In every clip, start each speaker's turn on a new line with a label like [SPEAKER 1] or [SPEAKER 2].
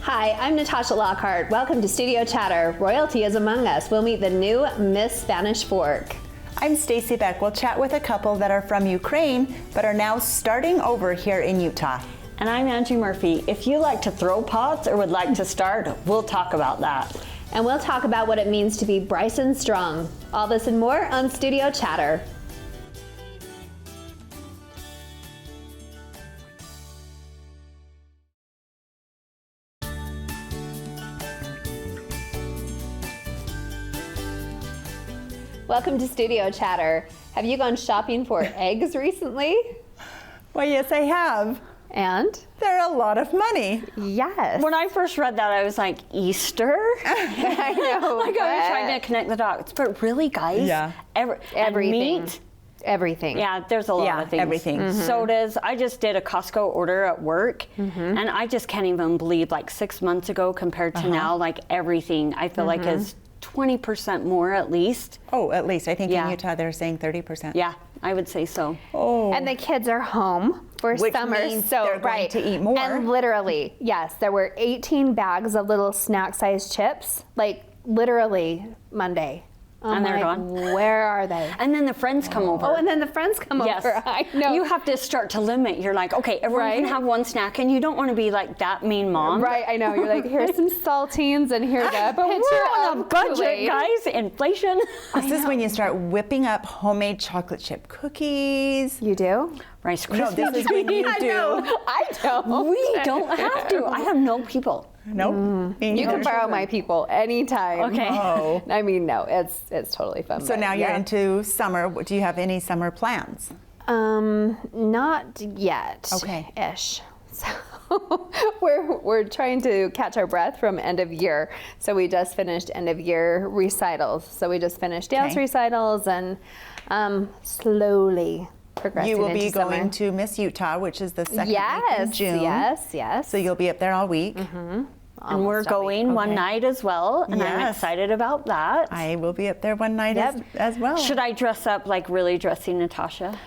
[SPEAKER 1] Hi, I'm Natasha Lockhart. Welcome to Studio Chatter. Royalty is among us. We'll meet the new Miss Spanish Fork.
[SPEAKER 2] I'm Stacy Beck. We'll chat with a couple that are from Ukraine, but are now starting over here in Utah.
[SPEAKER 3] And I'm Angie Murphy. If you like to throw pots or would like to start, we'll talk about that.
[SPEAKER 1] And we'll talk about what it means to be Bryson strong. All this and more on Studio Chatter. Welcome to Studio Chatter. Have you gone shopping for eggs recently?
[SPEAKER 2] Well, yes, I have.
[SPEAKER 1] And?
[SPEAKER 2] They're a lot of money.
[SPEAKER 1] Yes.
[SPEAKER 3] When I first read that, I was like, Easter?
[SPEAKER 1] I know.
[SPEAKER 3] Like I was trying to connect the dots. But really, guys,
[SPEAKER 1] everything.
[SPEAKER 3] Meat,
[SPEAKER 1] everything.
[SPEAKER 3] Yeah, there's a lot of things.
[SPEAKER 2] Everything.
[SPEAKER 1] Mm-hmm.
[SPEAKER 3] Sodas. I just did a Costco order at work, and I just can't even believe, like 6 months ago compared to now, like everything I feel like is 20% more at least.
[SPEAKER 2] Oh, at least. I think in Utah they're saying 30%.
[SPEAKER 3] Yeah, I would say so.
[SPEAKER 2] Oh.
[SPEAKER 1] And the kids are home for
[SPEAKER 2] Which
[SPEAKER 1] summer,
[SPEAKER 2] means
[SPEAKER 1] so
[SPEAKER 2] they're going to eat more.
[SPEAKER 1] And literally, yes, there were 18 bags of little snack-sized chips, like literally Monday.
[SPEAKER 3] And they're gone.
[SPEAKER 1] Where are they?
[SPEAKER 3] And then the friends come over.
[SPEAKER 1] Oh, and then the friends come over. I know.
[SPEAKER 3] You have to start to limit. You're like, okay, everyone can have one snack, and you don't want to be like that mean mom.
[SPEAKER 1] Right, I know. You're like, here's some saltines, and here's a
[SPEAKER 3] But
[SPEAKER 1] picture
[SPEAKER 3] we're on a
[SPEAKER 1] of
[SPEAKER 3] budget,
[SPEAKER 1] Kool-Aid.
[SPEAKER 3] guys. Inflation.
[SPEAKER 2] This is when you start whipping up homemade chocolate chip cookies.
[SPEAKER 1] You do?
[SPEAKER 3] Rice Krispies.
[SPEAKER 2] No, this is when you do.
[SPEAKER 1] I don't.
[SPEAKER 3] We don't have to. I have no people.
[SPEAKER 2] Nope.
[SPEAKER 1] You can borrow my people anytime.
[SPEAKER 3] Okay.
[SPEAKER 2] Oh.
[SPEAKER 1] I mean, no, it's totally fun.
[SPEAKER 2] So
[SPEAKER 1] but
[SPEAKER 2] now you're
[SPEAKER 1] yeah.
[SPEAKER 2] into summer. Do you have any summer plans?
[SPEAKER 1] Not yet.
[SPEAKER 2] Okay.
[SPEAKER 1] Ish. So we're trying to catch our breath from end of year. So we just finished end of year recitals. So we just finished dance recitals and slowly progressing.
[SPEAKER 2] You will be
[SPEAKER 1] into
[SPEAKER 2] going
[SPEAKER 1] summer.
[SPEAKER 2] to Miss Utah, which is the second week in June.
[SPEAKER 1] Yes.
[SPEAKER 2] So you'll be up there all week.
[SPEAKER 3] And we're
[SPEAKER 1] Almost all week.
[SPEAKER 3] going one night as well, and I'm
[SPEAKER 2] Yes.
[SPEAKER 3] excited about that.
[SPEAKER 2] I will be up there one night as well.
[SPEAKER 3] Should I dress up like really dressing Natasha?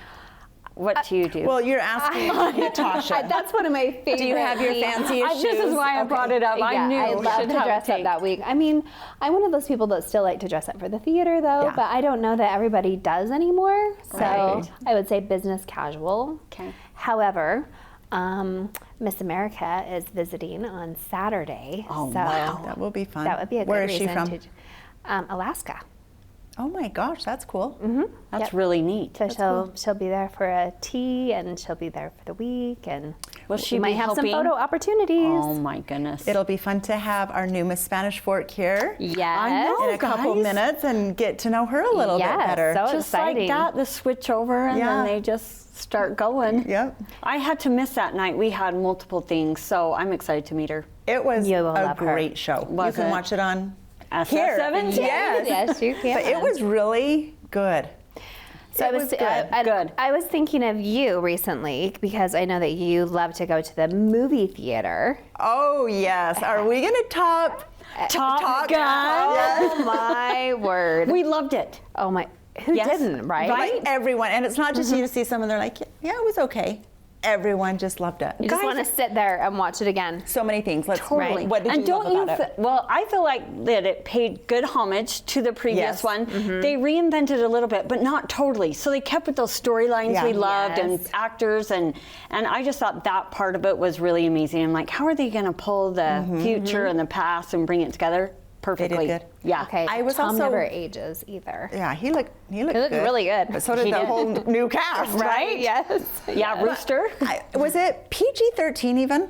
[SPEAKER 3] What do you do?
[SPEAKER 2] Well, you're asking Natasha.
[SPEAKER 1] That's one of my favorite.
[SPEAKER 2] Do you have your
[SPEAKER 1] themes.
[SPEAKER 2] fanciest shoes?
[SPEAKER 3] This is why I brought it up. I knew
[SPEAKER 1] I
[SPEAKER 3] we
[SPEAKER 1] love
[SPEAKER 3] should
[SPEAKER 1] to
[SPEAKER 3] have
[SPEAKER 1] dress
[SPEAKER 3] a
[SPEAKER 1] up
[SPEAKER 3] take.
[SPEAKER 1] that week. I mean, I'm one of those people that still like to dress up for the theater, though.
[SPEAKER 2] Yeah.
[SPEAKER 1] But I don't know that everybody does anymore. So
[SPEAKER 3] Right.
[SPEAKER 1] I would say business casual.
[SPEAKER 3] Okay.
[SPEAKER 1] However, Miss America is visiting on Saturday.
[SPEAKER 3] Oh,
[SPEAKER 1] so
[SPEAKER 3] wow.
[SPEAKER 2] That will be fun.
[SPEAKER 1] That would be a good
[SPEAKER 2] Where is she
[SPEAKER 1] reason
[SPEAKER 2] from?
[SPEAKER 1] to Alaska.
[SPEAKER 2] Oh my gosh, that's cool.
[SPEAKER 3] That's really neat.
[SPEAKER 1] So she'll be there for a tea, and she'll be there for the week, and
[SPEAKER 3] Will she
[SPEAKER 1] we might
[SPEAKER 3] be
[SPEAKER 1] have
[SPEAKER 3] helping?
[SPEAKER 1] some photo opportunities.
[SPEAKER 3] Oh my goodness.
[SPEAKER 2] It'll be fun to have our new Miss Spanish Fork here
[SPEAKER 1] Yes.
[SPEAKER 3] I know.
[SPEAKER 2] in a couple
[SPEAKER 3] guys.
[SPEAKER 2] minutes and get to know her a little bit
[SPEAKER 1] Yes,
[SPEAKER 2] better.
[SPEAKER 1] so
[SPEAKER 3] Just
[SPEAKER 1] exciting.
[SPEAKER 3] like that, the switch over, and
[SPEAKER 2] Yeah.
[SPEAKER 3] then they just start going.
[SPEAKER 2] Yep.
[SPEAKER 3] I had to miss that night. We had multiple things, so I'm excited to meet her.
[SPEAKER 2] It was
[SPEAKER 1] You will
[SPEAKER 2] a
[SPEAKER 1] love her.
[SPEAKER 2] great show.
[SPEAKER 3] Was
[SPEAKER 2] you can
[SPEAKER 3] it?
[SPEAKER 2] watch it on
[SPEAKER 3] SF 17?
[SPEAKER 2] Yes.
[SPEAKER 1] Yes, you can.
[SPEAKER 2] But it was really good.
[SPEAKER 1] So
[SPEAKER 2] it was good.
[SPEAKER 3] Good.
[SPEAKER 1] I was thinking of you recently because I know that you love to go to the movie theater.
[SPEAKER 2] Oh yes. Are we gonna top
[SPEAKER 3] Top Gun.
[SPEAKER 2] Yes.
[SPEAKER 1] Oh my word.
[SPEAKER 3] We loved it.
[SPEAKER 1] Oh my. Who
[SPEAKER 3] Yes.
[SPEAKER 1] didn't, right?
[SPEAKER 2] Like everyone, and it's not just you see someone, they're like, yeah, it was okay. Everyone just loved it.
[SPEAKER 1] You just
[SPEAKER 3] Guys-
[SPEAKER 1] want to sit there and watch it again.
[SPEAKER 2] So many things. Let's
[SPEAKER 1] Totally.
[SPEAKER 2] What did
[SPEAKER 3] And
[SPEAKER 2] you
[SPEAKER 3] don't
[SPEAKER 2] love about it?
[SPEAKER 3] well, I feel like that it paid good homage to the previous
[SPEAKER 2] Yes.
[SPEAKER 3] one. They reinvented a little bit, but not totally. So they kept with those storylines
[SPEAKER 2] Yeah.
[SPEAKER 3] we loved and
[SPEAKER 1] Yes.
[SPEAKER 3] actors, and I just thought that part of it was really amazing. I'm like, how are they going to pull the future and the past and bring it together perfectly?
[SPEAKER 2] good.
[SPEAKER 3] Yeah.
[SPEAKER 1] Okay.
[SPEAKER 2] I was
[SPEAKER 1] Tom
[SPEAKER 2] also-
[SPEAKER 1] never ages either.
[SPEAKER 2] Yeah, he looked
[SPEAKER 1] He looked
[SPEAKER 2] good.
[SPEAKER 1] really good.
[SPEAKER 2] But so did
[SPEAKER 3] He
[SPEAKER 2] the
[SPEAKER 3] did.
[SPEAKER 2] whole new cast,
[SPEAKER 3] Right?
[SPEAKER 1] Yes.
[SPEAKER 3] Yeah, Rooster.
[SPEAKER 2] Was it PG-13 even?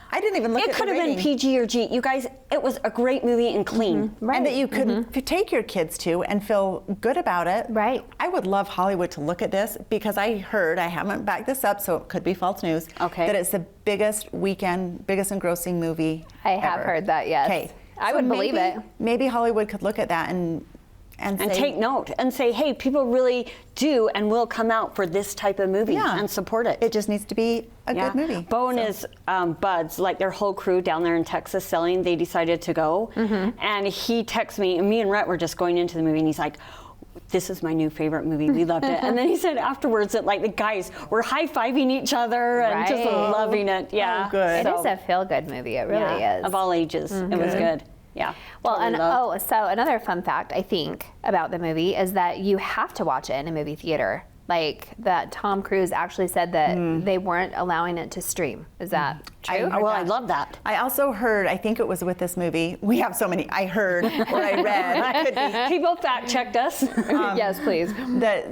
[SPEAKER 2] I didn't even look
[SPEAKER 3] It
[SPEAKER 2] at
[SPEAKER 3] could
[SPEAKER 2] the
[SPEAKER 3] have been
[SPEAKER 2] rating.
[SPEAKER 3] PG or G. You guys, it was a great movie and clean.
[SPEAKER 1] Right.
[SPEAKER 2] And that you could take your kids to and feel good about it.
[SPEAKER 1] Right.
[SPEAKER 2] I would love Hollywood to look at this because I heard, I haven't backed this up, so it could be false news,
[SPEAKER 3] Okay.
[SPEAKER 2] that it's the biggest engrossing movie
[SPEAKER 1] I have
[SPEAKER 2] ever.
[SPEAKER 1] heard that, yes.
[SPEAKER 2] Okay.
[SPEAKER 1] I would believe it.
[SPEAKER 2] Maybe Hollywood could look at that and
[SPEAKER 3] And
[SPEAKER 2] say,
[SPEAKER 3] take note and say, hey, people really do and will come out for this type of movie
[SPEAKER 2] Yeah.
[SPEAKER 3] and support it.
[SPEAKER 2] it just needs to be a
[SPEAKER 3] Yeah.
[SPEAKER 2] good movie.
[SPEAKER 3] Bo and his buds, like their whole crew down there in Texas selling, they decided to go. And he texted me, and me and Rhett were just going into the movie, and he's like, this is my new favorite movie. We loved it. And then he said afterwards that like the guys were high-fiving each other and just loving it. Yeah.
[SPEAKER 2] Oh, good.
[SPEAKER 1] It is a feel-good movie. It really is.
[SPEAKER 3] Of all ages. It was good. Yeah.
[SPEAKER 1] Well,
[SPEAKER 3] totally
[SPEAKER 1] so another fun fact I think about the movie is that you have to watch it in a movie theater. Like that Tom Cruise actually said that they weren't allowing it to stream. Is that true?
[SPEAKER 3] I love that.
[SPEAKER 2] I also heard, I think it was with this movie, we have so many, I heard or I read, could be,
[SPEAKER 3] People fact-checked us.
[SPEAKER 1] Yes, please.
[SPEAKER 2] that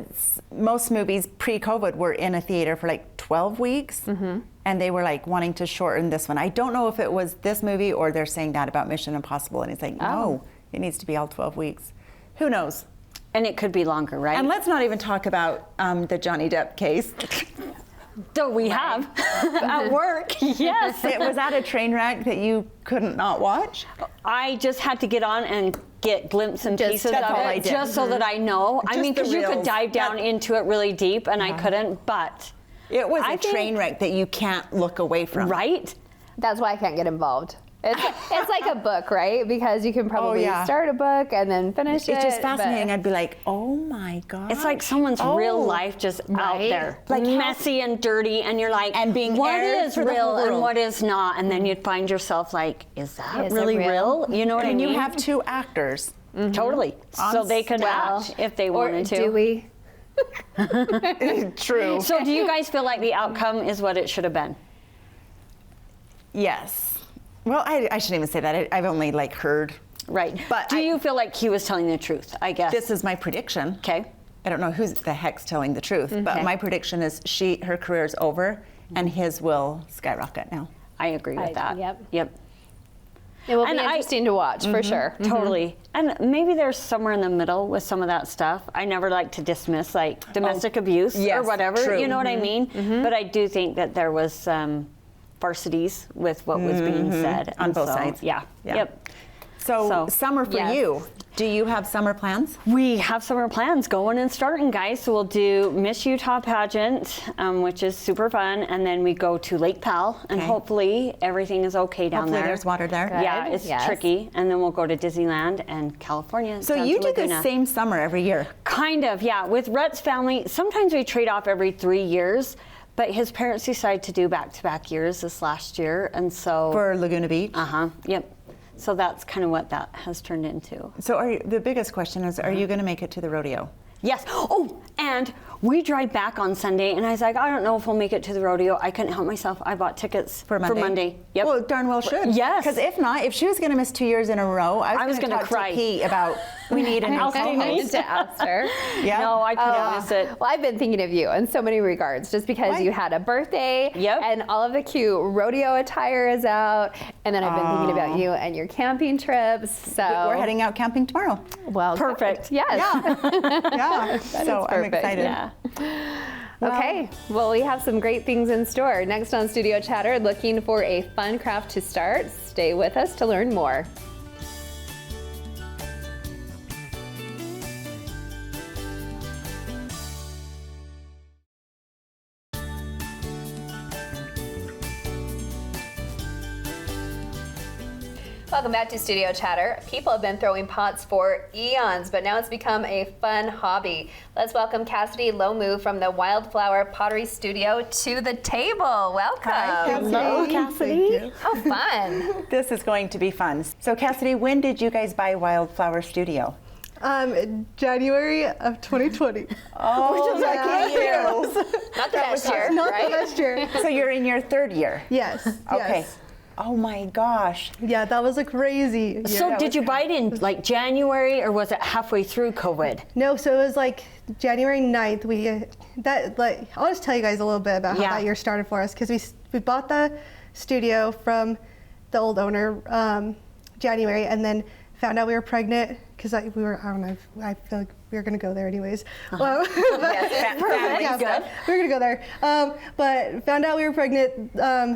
[SPEAKER 2] most movies pre-COVID were in a theater for like 12 weeks, and they were like wanting to shorten this one. I don't know if it was this movie or they're saying that about Mission Impossible, and it's like, no, it needs to be all 12 weeks. Who knows?
[SPEAKER 3] And it could be longer, right?
[SPEAKER 2] And let's not even talk about the Johnny Depp case.
[SPEAKER 3] Though we have at work, yes.
[SPEAKER 2] Was that a train wreck that you couldn't not watch?
[SPEAKER 3] I just had to get on and get glimpses and pieces
[SPEAKER 2] that's
[SPEAKER 3] of
[SPEAKER 2] all I
[SPEAKER 3] it
[SPEAKER 2] did.
[SPEAKER 3] just so that I know. I
[SPEAKER 2] Just
[SPEAKER 3] mean,
[SPEAKER 2] the
[SPEAKER 3] because you could
[SPEAKER 2] reels.
[SPEAKER 3] dive down into it really deep, and I couldn't. But
[SPEAKER 2] It was
[SPEAKER 3] I
[SPEAKER 2] a
[SPEAKER 3] think-
[SPEAKER 2] train wreck that you can't look away from.
[SPEAKER 3] right?
[SPEAKER 1] That's why I can't get involved. It's like a book, right? Because you can probably start a book and then finish it.
[SPEAKER 2] It's just fascinating.
[SPEAKER 1] but-
[SPEAKER 2] I'd be like, oh my God.
[SPEAKER 3] It's like someone's real life just out there,
[SPEAKER 2] Like how-
[SPEAKER 3] messy and dirty, and you're like,
[SPEAKER 2] And being
[SPEAKER 3] what
[SPEAKER 2] aired
[SPEAKER 3] is
[SPEAKER 2] for the
[SPEAKER 3] real
[SPEAKER 2] whole
[SPEAKER 3] and
[SPEAKER 2] world.
[SPEAKER 3] what is not? And then you'd find yourself like, is that
[SPEAKER 1] Is it
[SPEAKER 3] really
[SPEAKER 1] real?
[SPEAKER 3] real? You know what I
[SPEAKER 2] And
[SPEAKER 3] mean?
[SPEAKER 2] you have two actors.
[SPEAKER 3] Totally. So they could
[SPEAKER 1] Well,
[SPEAKER 3] act if they
[SPEAKER 1] or
[SPEAKER 3] wanted to.
[SPEAKER 1] do we?
[SPEAKER 2] True.
[SPEAKER 3] So do you guys feel like the outcome is what it should have been?
[SPEAKER 2] Yes. Well, I shouldn't even say that. I've only like heard.
[SPEAKER 3] Right.
[SPEAKER 2] But
[SPEAKER 3] do you feel like he was telling the truth, I guess?
[SPEAKER 2] This is my prediction.
[SPEAKER 3] Okay.
[SPEAKER 2] I don't know who the heck's telling the truth, but my prediction is her career is over and his will skyrocket now.
[SPEAKER 3] I agree with that.
[SPEAKER 1] Yep. It will
[SPEAKER 3] And
[SPEAKER 1] be interesting to watch for sure.
[SPEAKER 3] Totally. And maybe there's somewhere in the middle with some of that stuff. I never like to dismiss like domestic abuse or
[SPEAKER 2] yes,
[SPEAKER 3] whatever,
[SPEAKER 2] true.
[SPEAKER 3] you know what I mean? But I do think that there was farcities with what was being said.
[SPEAKER 2] On
[SPEAKER 3] And
[SPEAKER 2] both
[SPEAKER 3] so,
[SPEAKER 2] sides.
[SPEAKER 3] Yeah.
[SPEAKER 2] Yeah.
[SPEAKER 3] Yep.
[SPEAKER 2] So summer for
[SPEAKER 1] Yes.
[SPEAKER 2] you. Do you have summer plans?
[SPEAKER 3] We have summer plans going and starting, guys. So we'll do Miss Utah pageant, which is super fun, and then we go to Lake Powell, and
[SPEAKER 2] Okay.
[SPEAKER 3] hopefully everything is okay down
[SPEAKER 2] Hopefully
[SPEAKER 3] there.
[SPEAKER 2] there's water there.
[SPEAKER 1] Good.
[SPEAKER 3] Yeah, it's
[SPEAKER 1] Yes.
[SPEAKER 3] tricky, and then we'll go to Disneyland and California.
[SPEAKER 2] So
[SPEAKER 3] down
[SPEAKER 2] you
[SPEAKER 3] to
[SPEAKER 2] do the
[SPEAKER 3] Laguna.
[SPEAKER 2] same summer every year.
[SPEAKER 3] Kind of, yeah. With Rhett's family, sometimes we trade off every 3 years, but his parents decided to do back-to-back years this last year, and so
[SPEAKER 2] For Laguna Beach.
[SPEAKER 3] yep. So that's kind of what that has turned into.
[SPEAKER 2] So the biggest question is, are you going to make it to the rodeo?
[SPEAKER 3] Yes. Oh, and we drive back on Sunday, and I was like, I don't know if we'll make it to the rodeo. I couldn't help myself. I bought tickets
[SPEAKER 2] For Monday?
[SPEAKER 3] Yep.
[SPEAKER 2] Well, darn well should.
[SPEAKER 3] Yes.
[SPEAKER 2] Because if not, if she was going to miss 2 years in a row, I was going to
[SPEAKER 3] gonna cry.
[SPEAKER 2] to Pete about we need a new
[SPEAKER 1] I need
[SPEAKER 2] co-host.
[SPEAKER 1] to ask her.
[SPEAKER 2] Yeah.
[SPEAKER 3] No, I couldn't miss it.
[SPEAKER 1] Well, I've been thinking of you in so many regards, just because
[SPEAKER 2] Why?
[SPEAKER 1] you had a birthday,
[SPEAKER 3] Yep.
[SPEAKER 1] and all of the cute rodeo attire is out, and then I've been thinking about you and your camping trips. So
[SPEAKER 2] We're heading out camping tomorrow.
[SPEAKER 1] well,
[SPEAKER 3] Perfect.
[SPEAKER 1] Yes.
[SPEAKER 2] Yeah. So I'm
[SPEAKER 1] perfect.
[SPEAKER 2] excited.
[SPEAKER 3] Yeah.
[SPEAKER 1] Okay, well, we have some great things in store. Next on Studio Chatter, looking for a fun craft to start. Stay with us to learn more. Welcome back to Studio Chatter. People have been throwing pots for eons, but now it's become a fun hobby. Let's welcome Cassidy Lomu from the Wildflower Pottery Studio to the table. Welcome.
[SPEAKER 2] Hello, Cassidy.
[SPEAKER 1] How fun.
[SPEAKER 2] This is going to be fun. So Cassidy, when did you guys buy Wildflower Studio?
[SPEAKER 4] January of 2020.
[SPEAKER 2] Oh,
[SPEAKER 4] Which is like 8 years.
[SPEAKER 1] Not the best year,
[SPEAKER 4] Not
[SPEAKER 1] right?
[SPEAKER 4] the last year.
[SPEAKER 2] So you're in your third year.
[SPEAKER 4] Yes.
[SPEAKER 2] Okay.
[SPEAKER 4] Yes.
[SPEAKER 2] Oh my gosh.
[SPEAKER 4] Yeah, that was a crazy year.
[SPEAKER 3] So did you buy it in like January, or was it halfway through COVID?
[SPEAKER 4] No, so it was like January 9th. I'll just tell you guys a little bit about how
[SPEAKER 3] Yeah.
[SPEAKER 4] that year started for us, because we bought the studio from the old owner January, and then found out we were pregnant because I feel like we were gonna go there anyways. Well,
[SPEAKER 2] Family's
[SPEAKER 4] yeah,
[SPEAKER 2] good.
[SPEAKER 4] we were gonna go there, but found out we were pregnant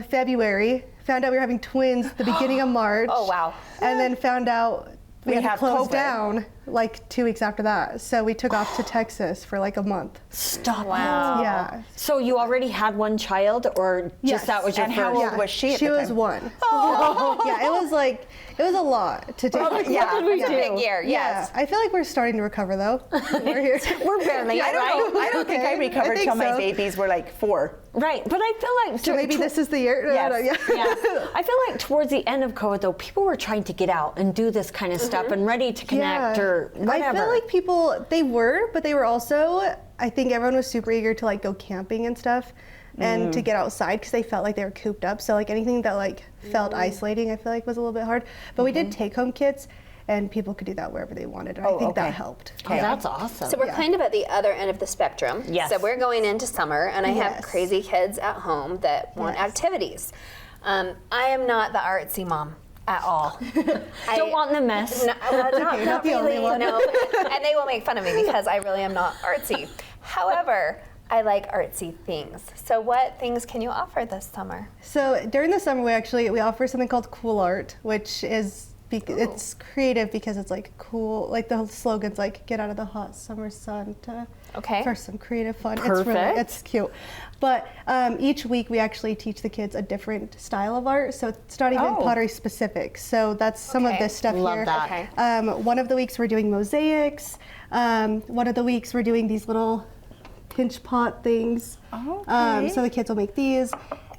[SPEAKER 4] February. Found out we were having twins the beginning of March.
[SPEAKER 1] Oh, wow.
[SPEAKER 4] And then found out we
[SPEAKER 2] We
[SPEAKER 4] had to
[SPEAKER 2] have
[SPEAKER 4] close
[SPEAKER 2] COVID.
[SPEAKER 4] down like 2 weeks after that. So we took off to Texas for like a month.
[SPEAKER 3] Stop.
[SPEAKER 1] Wow.
[SPEAKER 4] Yeah.
[SPEAKER 3] So you already had one child, or just
[SPEAKER 4] Yes.
[SPEAKER 3] that was your
[SPEAKER 2] And
[SPEAKER 3] first?
[SPEAKER 2] how old was she at
[SPEAKER 4] She
[SPEAKER 2] the
[SPEAKER 4] was
[SPEAKER 2] time?
[SPEAKER 4] 1. Oh. Yeah, it was a lot to take.
[SPEAKER 3] What did we
[SPEAKER 1] It's a
[SPEAKER 3] do?
[SPEAKER 1] big year, yes.
[SPEAKER 4] Yeah, I feel like we're starting to recover though. We're here.
[SPEAKER 3] We're barely,
[SPEAKER 2] I don't know. I don't think I
[SPEAKER 4] Okay.
[SPEAKER 2] recovered
[SPEAKER 4] I think
[SPEAKER 2] till my
[SPEAKER 4] so.
[SPEAKER 2] babies were like 4.
[SPEAKER 3] Right, but I feel like
[SPEAKER 4] So maybe this is the year.
[SPEAKER 2] Yes.
[SPEAKER 3] Yeah, I feel like towards the end of COVID, though, people were trying to get out and do this kind of stuff and ready to connect or whatever.
[SPEAKER 4] I feel like people, they were, but they were also, I think everyone was super eager to like go camping and stuff and to get outside because they felt like they were cooped up. So like anything that like felt isolating, I feel like was a little bit hard. But we did take home kits and people could do that wherever they wanted. And I think
[SPEAKER 2] okay.
[SPEAKER 4] that helped.
[SPEAKER 3] Oh, that's awesome.
[SPEAKER 1] So we're kind of at the other end of the spectrum.
[SPEAKER 3] Yes.
[SPEAKER 1] So we're going into summer, and I have
[SPEAKER 4] Yes.
[SPEAKER 1] crazy kids at home that want
[SPEAKER 4] Yes.
[SPEAKER 1] activities. I am not the artsy mom at all.
[SPEAKER 3] Don't want the mess.
[SPEAKER 1] No, not
[SPEAKER 4] not the only
[SPEAKER 1] really,
[SPEAKER 4] one.
[SPEAKER 1] no. And they will make fun of me because I really am not artsy. However, I like artsy things. So what things can you offer this summer?
[SPEAKER 4] So during the summer, we offer something called Cool Art, which is it's creative because it's like cool. Like the slogan's like "Get out of the hot summer sun" for some creative fun.
[SPEAKER 3] Perfect.
[SPEAKER 4] It's cute. But each week we actually teach the kids a different style of art, so it's not even pottery specific. So that's some of this stuff
[SPEAKER 3] Love
[SPEAKER 4] here.
[SPEAKER 3] that.
[SPEAKER 1] Okay.
[SPEAKER 4] One of the weeks we're doing mosaics. One of the weeks we're doing these little pinch pot things.
[SPEAKER 2] Okay.
[SPEAKER 4] So the kids will make these.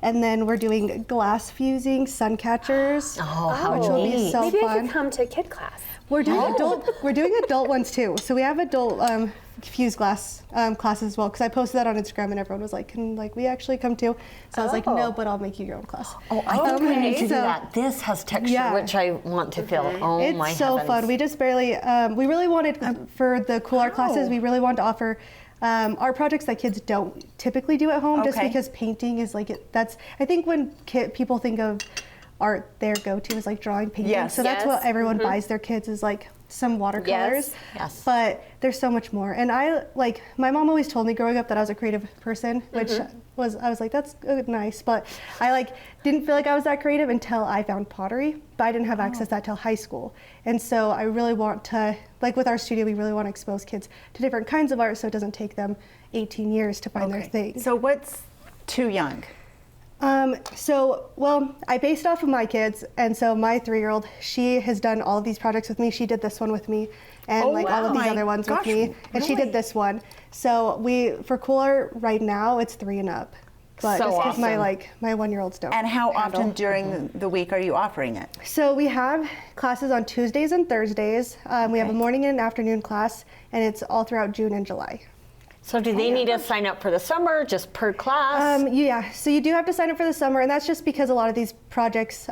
[SPEAKER 4] And then we're doing glass fusing sun catchers, which will be
[SPEAKER 3] neat.
[SPEAKER 4] so
[SPEAKER 1] Maybe I
[SPEAKER 4] fun.
[SPEAKER 1] could come to kid class.
[SPEAKER 4] We're doing adult ones too. So we have adult fused glass classes as well. Because I posted that on Instagram and everyone was like, "Can we actually come too?" So I was like, "No, but I'll make you your own class."
[SPEAKER 3] Oh, I think we need to do
[SPEAKER 4] so-
[SPEAKER 3] that. This has texture,
[SPEAKER 4] Yeah.
[SPEAKER 3] which I want to feel. Oh
[SPEAKER 4] It's
[SPEAKER 3] my
[SPEAKER 4] so
[SPEAKER 3] heavens.
[SPEAKER 4] fun. We just barely, we really wanted, for the Cool Art classes, we really wanted to offer art projects that kids don't typically do at home, just
[SPEAKER 2] Okay.
[SPEAKER 4] because painting is like, I think when people think of art, their go-to is like drawing, painting.
[SPEAKER 2] Yes.
[SPEAKER 4] So that's
[SPEAKER 1] Yes.
[SPEAKER 4] what everyone buys their kids is like some watercolors.
[SPEAKER 3] Yes.
[SPEAKER 4] But there's so much more. And my mom always told me growing up that I was a creative person, which I was like, that's nice. But I didn't feel like I was that creative until I found pottery, but I didn't have access to that till high school. And so I really want to, with our studio, we really want to expose kids to different kinds of art so it doesn't take them 18 years to find their thing.
[SPEAKER 2] So what's too young?
[SPEAKER 4] I based off of my kids, and so my 3-year-old, she has done all of these projects with me. She did this one with me, and all of these other ones with me, and she did this one. So for Cool Art right now, it's 3 and up. But
[SPEAKER 3] So
[SPEAKER 4] just because
[SPEAKER 3] awesome.
[SPEAKER 4] my 1-year-olds don't.
[SPEAKER 2] And how
[SPEAKER 4] handle.
[SPEAKER 2] often during the week are you offering it?
[SPEAKER 4] So we have classes on Tuesdays and Thursdays. We have a morning and an afternoon class, and it's all throughout June and July.
[SPEAKER 3] So do they need to sign up for the summer, just per class?
[SPEAKER 4] Yeah, so you do have to sign up for the summer, and that's just because a lot of these projects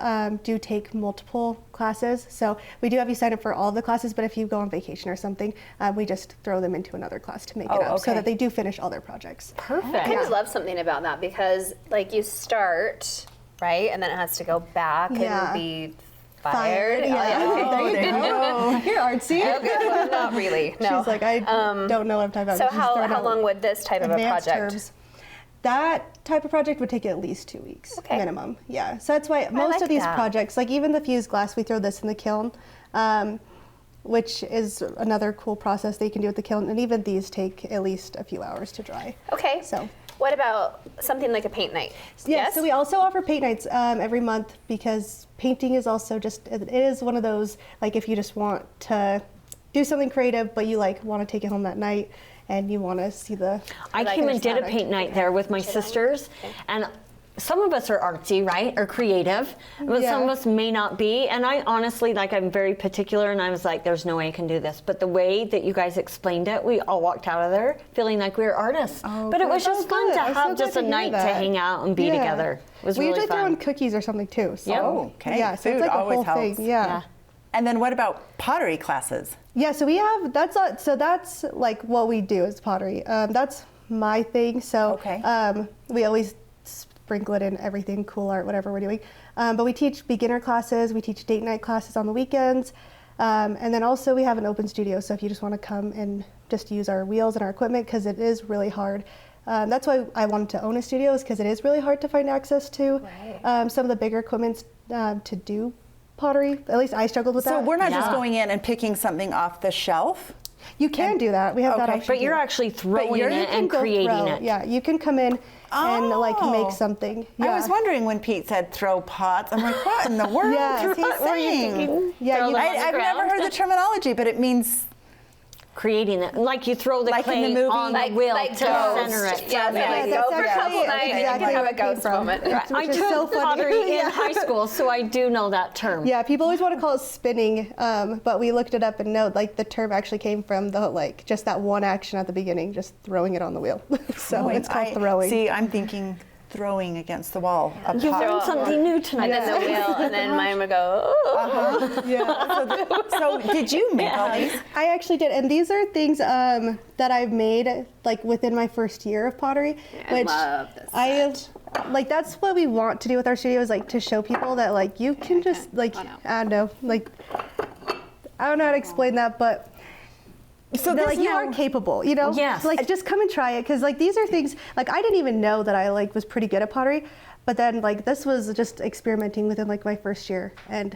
[SPEAKER 4] do take multiple classes. So we do have you sign up for all of the classes, but if you go on vacation or something, we just throw them into another class to make it up so
[SPEAKER 2] okay.
[SPEAKER 4] that they do finish all their projects.
[SPEAKER 3] Perfect.
[SPEAKER 1] I kind of love something about that because, you start, right, and then it has to go back
[SPEAKER 4] Yeah.
[SPEAKER 1] and be fired.
[SPEAKER 4] Yeah.
[SPEAKER 1] Oh,
[SPEAKER 4] There you go. You're artsy.
[SPEAKER 1] Okay, well, not really. No.
[SPEAKER 4] She's like, I don't know what I'm talking about.
[SPEAKER 1] So
[SPEAKER 4] She's throwing
[SPEAKER 1] how
[SPEAKER 4] out
[SPEAKER 1] long would this type of a
[SPEAKER 4] advanced
[SPEAKER 1] project?
[SPEAKER 4] terms. That type of project would take at least 2 weeks
[SPEAKER 1] Okay.
[SPEAKER 4] minimum. Yeah. So that's why most
[SPEAKER 1] like
[SPEAKER 4] of these
[SPEAKER 1] that.
[SPEAKER 4] projects, like even the fused glass, we throw this in the kiln, which is another cool process that you can do with the kiln. And even these take at least a few hours to dry.
[SPEAKER 1] Okay.
[SPEAKER 4] So.
[SPEAKER 1] What about something like a paint night?
[SPEAKER 4] Yeah,
[SPEAKER 1] Yes?
[SPEAKER 4] so we also offer paint nights every month because painting is also it is one of those, if you just want to do something creative, but you want to take it home that night and you want to see the.
[SPEAKER 3] I
[SPEAKER 1] like
[SPEAKER 3] came
[SPEAKER 1] this
[SPEAKER 3] and did a
[SPEAKER 1] product.
[SPEAKER 3] paint night there with my sisters, and some of us are artsy, right, or creative, but some of us may not be. And I honestly, I'm very particular, and I was like, there's no way I can do this. But the way that you guys explained it, we all walked out of there feeling like we were artists. But it was just fun to
[SPEAKER 4] I'm so
[SPEAKER 3] have
[SPEAKER 4] glad
[SPEAKER 3] just a
[SPEAKER 4] to hear
[SPEAKER 3] night to
[SPEAKER 4] that.
[SPEAKER 3] hang out and be
[SPEAKER 4] Yeah.
[SPEAKER 3] together. It was
[SPEAKER 4] we
[SPEAKER 3] really
[SPEAKER 4] usually throw in
[SPEAKER 3] fun.
[SPEAKER 4] cookies or something too. So.
[SPEAKER 3] Yep.
[SPEAKER 2] Oh, okay.
[SPEAKER 4] Yeah, so
[SPEAKER 2] Food
[SPEAKER 4] it's like a
[SPEAKER 2] always
[SPEAKER 4] whole
[SPEAKER 2] helps.
[SPEAKER 4] thing. Yeah.
[SPEAKER 2] And then what about pottery classes?
[SPEAKER 4] Yeah, so we have that's what we do is pottery. That's my thing. So
[SPEAKER 2] Okay.
[SPEAKER 4] we always sprinkle it in everything, Cool Art, whatever we're doing. But we teach beginner classes, we teach date night classes on the weekends, and then also we have an open studio. So if you just want to come and just use our wheels and our equipment, because it is really hard. That's why I wanted to own a studio, is because it is really hard to find access to some of the bigger equipment to do pottery. At least I struggled with that.
[SPEAKER 2] So we're not just
[SPEAKER 3] Yeah.
[SPEAKER 2] going in and picking something off the shelf?
[SPEAKER 4] You can do that. We have that
[SPEAKER 2] Okay.
[SPEAKER 4] option.
[SPEAKER 3] But you're
[SPEAKER 4] too.
[SPEAKER 3] actually throwing
[SPEAKER 4] You
[SPEAKER 3] it
[SPEAKER 4] can
[SPEAKER 3] and
[SPEAKER 4] go
[SPEAKER 3] creating
[SPEAKER 4] throw.
[SPEAKER 3] it.
[SPEAKER 4] Yeah, you can come in and like make something. Yeah.
[SPEAKER 2] I was wondering when Pete said throw pots. I'm like, what in the world
[SPEAKER 4] Yeah.
[SPEAKER 2] is he
[SPEAKER 3] What were you
[SPEAKER 2] saying?
[SPEAKER 3] thinking?
[SPEAKER 4] Yeah,
[SPEAKER 3] Throw
[SPEAKER 4] you-
[SPEAKER 3] them on the
[SPEAKER 2] I've never
[SPEAKER 3] ground?
[SPEAKER 2] heard the terminology, but it means
[SPEAKER 3] Creating it, like you throw the
[SPEAKER 2] Like in
[SPEAKER 3] clay
[SPEAKER 2] the movie,
[SPEAKER 3] on
[SPEAKER 1] Like,
[SPEAKER 3] the wheel
[SPEAKER 1] like
[SPEAKER 3] to
[SPEAKER 1] ghost.
[SPEAKER 3] center it.
[SPEAKER 1] Yeah, like
[SPEAKER 4] that's
[SPEAKER 1] go for
[SPEAKER 4] actually
[SPEAKER 1] couple night and you
[SPEAKER 4] exactly
[SPEAKER 1] can have
[SPEAKER 4] where
[SPEAKER 1] a
[SPEAKER 4] it came
[SPEAKER 1] ghost
[SPEAKER 4] from.
[SPEAKER 1] moment.
[SPEAKER 4] Which
[SPEAKER 3] I
[SPEAKER 4] is
[SPEAKER 3] took
[SPEAKER 4] so funny.
[SPEAKER 3] pottery
[SPEAKER 4] Yeah.
[SPEAKER 3] in high school, so I do know that term.
[SPEAKER 4] Yeah, people always want to call it spinning, but we looked it up and know like the term actually came from the like just that one action at the beginning, just throwing it on the wheel. So
[SPEAKER 2] throwing.
[SPEAKER 4] it's called throwing.
[SPEAKER 2] See, I'm thinking throwing against the wall. A
[SPEAKER 3] You
[SPEAKER 2] pot.
[SPEAKER 3] learned something new tonight.
[SPEAKER 1] And then the wheel, and then mine would go, oh.
[SPEAKER 4] Yeah.
[SPEAKER 2] So did you make all these?
[SPEAKER 4] I actually did, and these are things that I've made like within my first year of pottery,
[SPEAKER 1] I
[SPEAKER 4] which
[SPEAKER 1] love this
[SPEAKER 4] I like. That's what we want to do with our studio is like to show people that like you can just like
[SPEAKER 1] Oh, no.
[SPEAKER 4] I don't know, like I don't know how to explain that, but.
[SPEAKER 2] So
[SPEAKER 4] that,
[SPEAKER 2] this
[SPEAKER 4] like you
[SPEAKER 2] now-
[SPEAKER 4] are capable, you know.
[SPEAKER 3] Yes.
[SPEAKER 4] Like just come and try it, because like these are things like I didn't even know that I like was pretty good at pottery, but then like this was just experimenting within like my first year, and